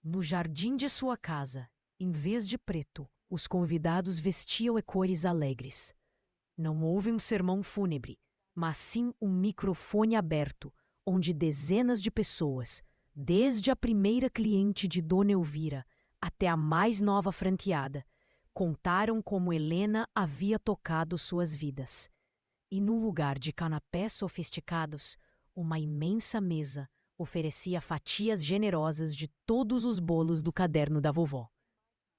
No jardim de sua casa, em vez de preto, os convidados vestiam cores alegres. Não houve um sermão fúnebre, mas sim um microfone aberto, onde dezenas de pessoas, desde a primeira cliente de Dona Elvira até a mais nova franqueada, contaram como Helena havia tocado suas vidas. E no lugar de canapés sofisticados, uma imensa mesa oferecia fatias generosas de todos os bolos do caderno da vovó.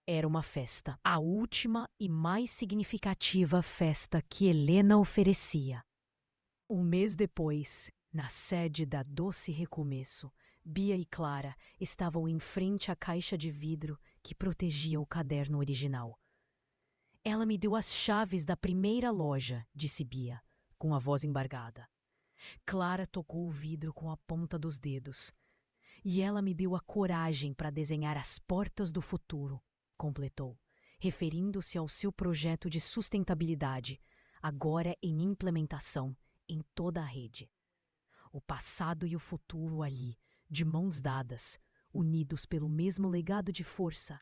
Era uma festa, a última e mais significativa festa que Helena oferecia. Um mês depois, na sede da Doce Recomeço, Bia e Clara estavam em frente à caixa de vidro que protegia o caderno original. Ela me deu as chaves da primeira loja, disse Bia, com a voz embargada. Clara tocou o vidro com a ponta dos dedos. E ela me deu a coragem para desenhar as portas do futuro, completou, referindo-se ao seu projeto de sustentabilidade, agora em implementação em toda a rede. O passado e o futuro ali, de mãos dadas, unidos pelo mesmo legado de força.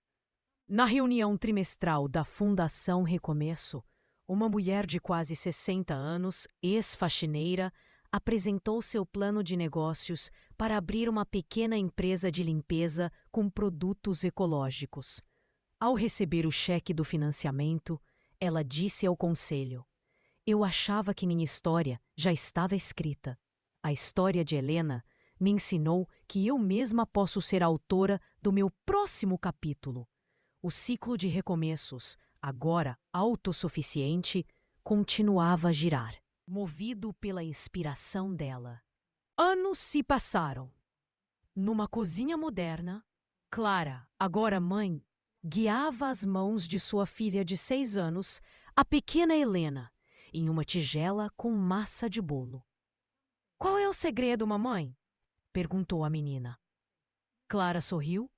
Na reunião trimestral da Fundação Recomeço, uma mulher de quase 60 anos, ex-faxineira, apresentou seu plano de negócios para abrir uma pequena empresa de limpeza com produtos ecológicos. Ao receber o cheque do financiamento, ela disse ao conselho: "Eu achava que minha história já estava escrita. A história de Helena me ensinou que eu mesma posso ser autora do meu próximo capítulo." O ciclo de recomeços, agora autossuficiente, continuava a girar, movido pela inspiração dela. Anos se passaram. Numa cozinha moderna, Clara, agora mãe, guiava as mãos de sua filha de 6 anos, a pequena Helena, em uma tigela com massa de bolo. "Qual é o segredo, mamãe?" perguntou a menina. Clara sorriu,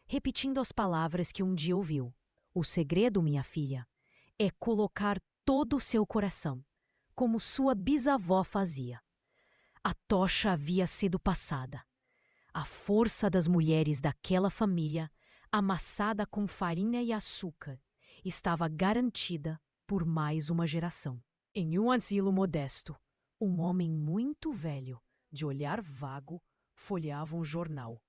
repetindo as palavras que um dia ouviu. "O segredo, minha filha, é colocar todo o seu coração, como sua bisavó fazia." A tocha havia sido passada. A força das mulheres daquela família, amassada com farinha e açúcar, estava garantida por mais uma geração. Em um asilo modesto, um homem muito velho, de olhar vago, folheava um jornal.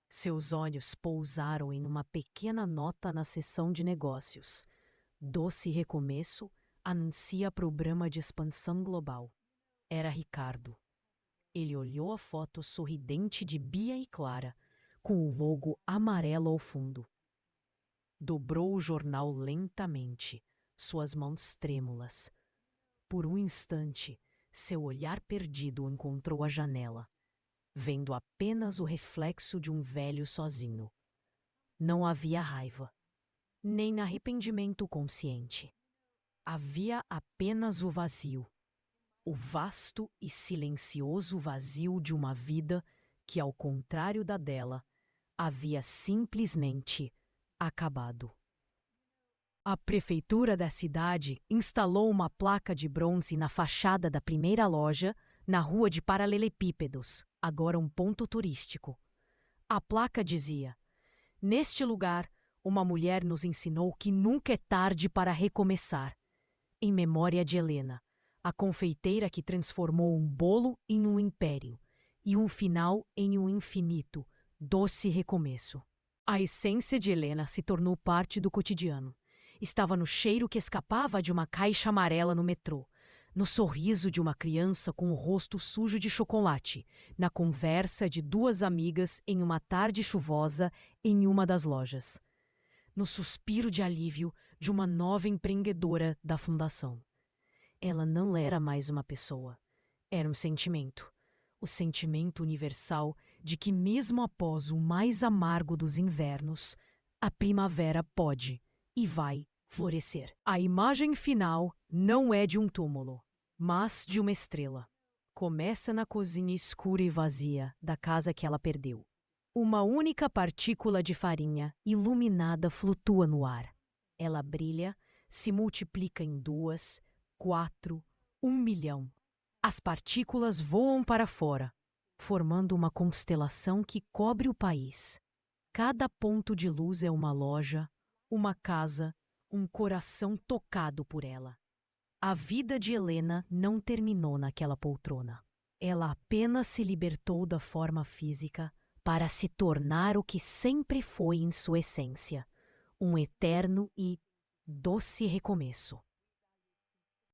Seus olhos pousaram em uma pequena nota na seção de negócios. "Doce Recomeço anuncia programa de expansão global." Era Ricardo. Ele olhou a foto sorridente de Bia e Clara, com o logo amarelo ao fundo. Dobrou o jornal lentamente, suas mãos trêmulas. Por um instante, seu olhar perdido encontrou a janela, vendo apenas o reflexo de um velho sozinho. Não havia raiva, nem arrependimento consciente. Havia apenas o vazio. O vasto e silencioso vazio de uma vida que, ao contrário da dela, havia simplesmente acabado. A prefeitura da cidade instalou uma placa de bronze na fachada da primeira loja, na rua de Paralelepípedos, agora um ponto turístico. A placa dizia: "Neste lugar, uma mulher nos ensinou que nunca é tarde para recomeçar. Em memória de Helena, a confeiteira que transformou um bolo em um império e um final em um infinito, doce recomeço." A essência de Helena se tornou parte do cotidiano. Estava no cheiro que escapava de uma caixa amarela no metrô, no sorriso de uma criança com o rosto sujo de chocolate, na conversa de duas amigas em uma tarde chuvosa em uma das lojas, no suspiro de alívio de uma nova empreendedora da fundação. Ela não era mais uma pessoa, era um sentimento. O sentimento universal de que, mesmo após o mais amargo dos invernos, a primavera pode e vai florescer. A imagem final não é de um túmulo, mas de uma estrela. Começa na cozinha escura e vazia da casa que ela perdeu. Uma única partícula de farinha iluminada flutua no ar. Ela brilha, se multiplica em 2, 4, 1 milhão. As partículas voam para fora, formando uma constelação que cobre o país. Cada ponto de luz é uma loja, uma casa, um coração tocado por ela. A vida de Helena não terminou naquela poltrona. Ela apenas se libertou da forma física para se tornar o que sempre foi em sua essência, um eterno e doce recomeço.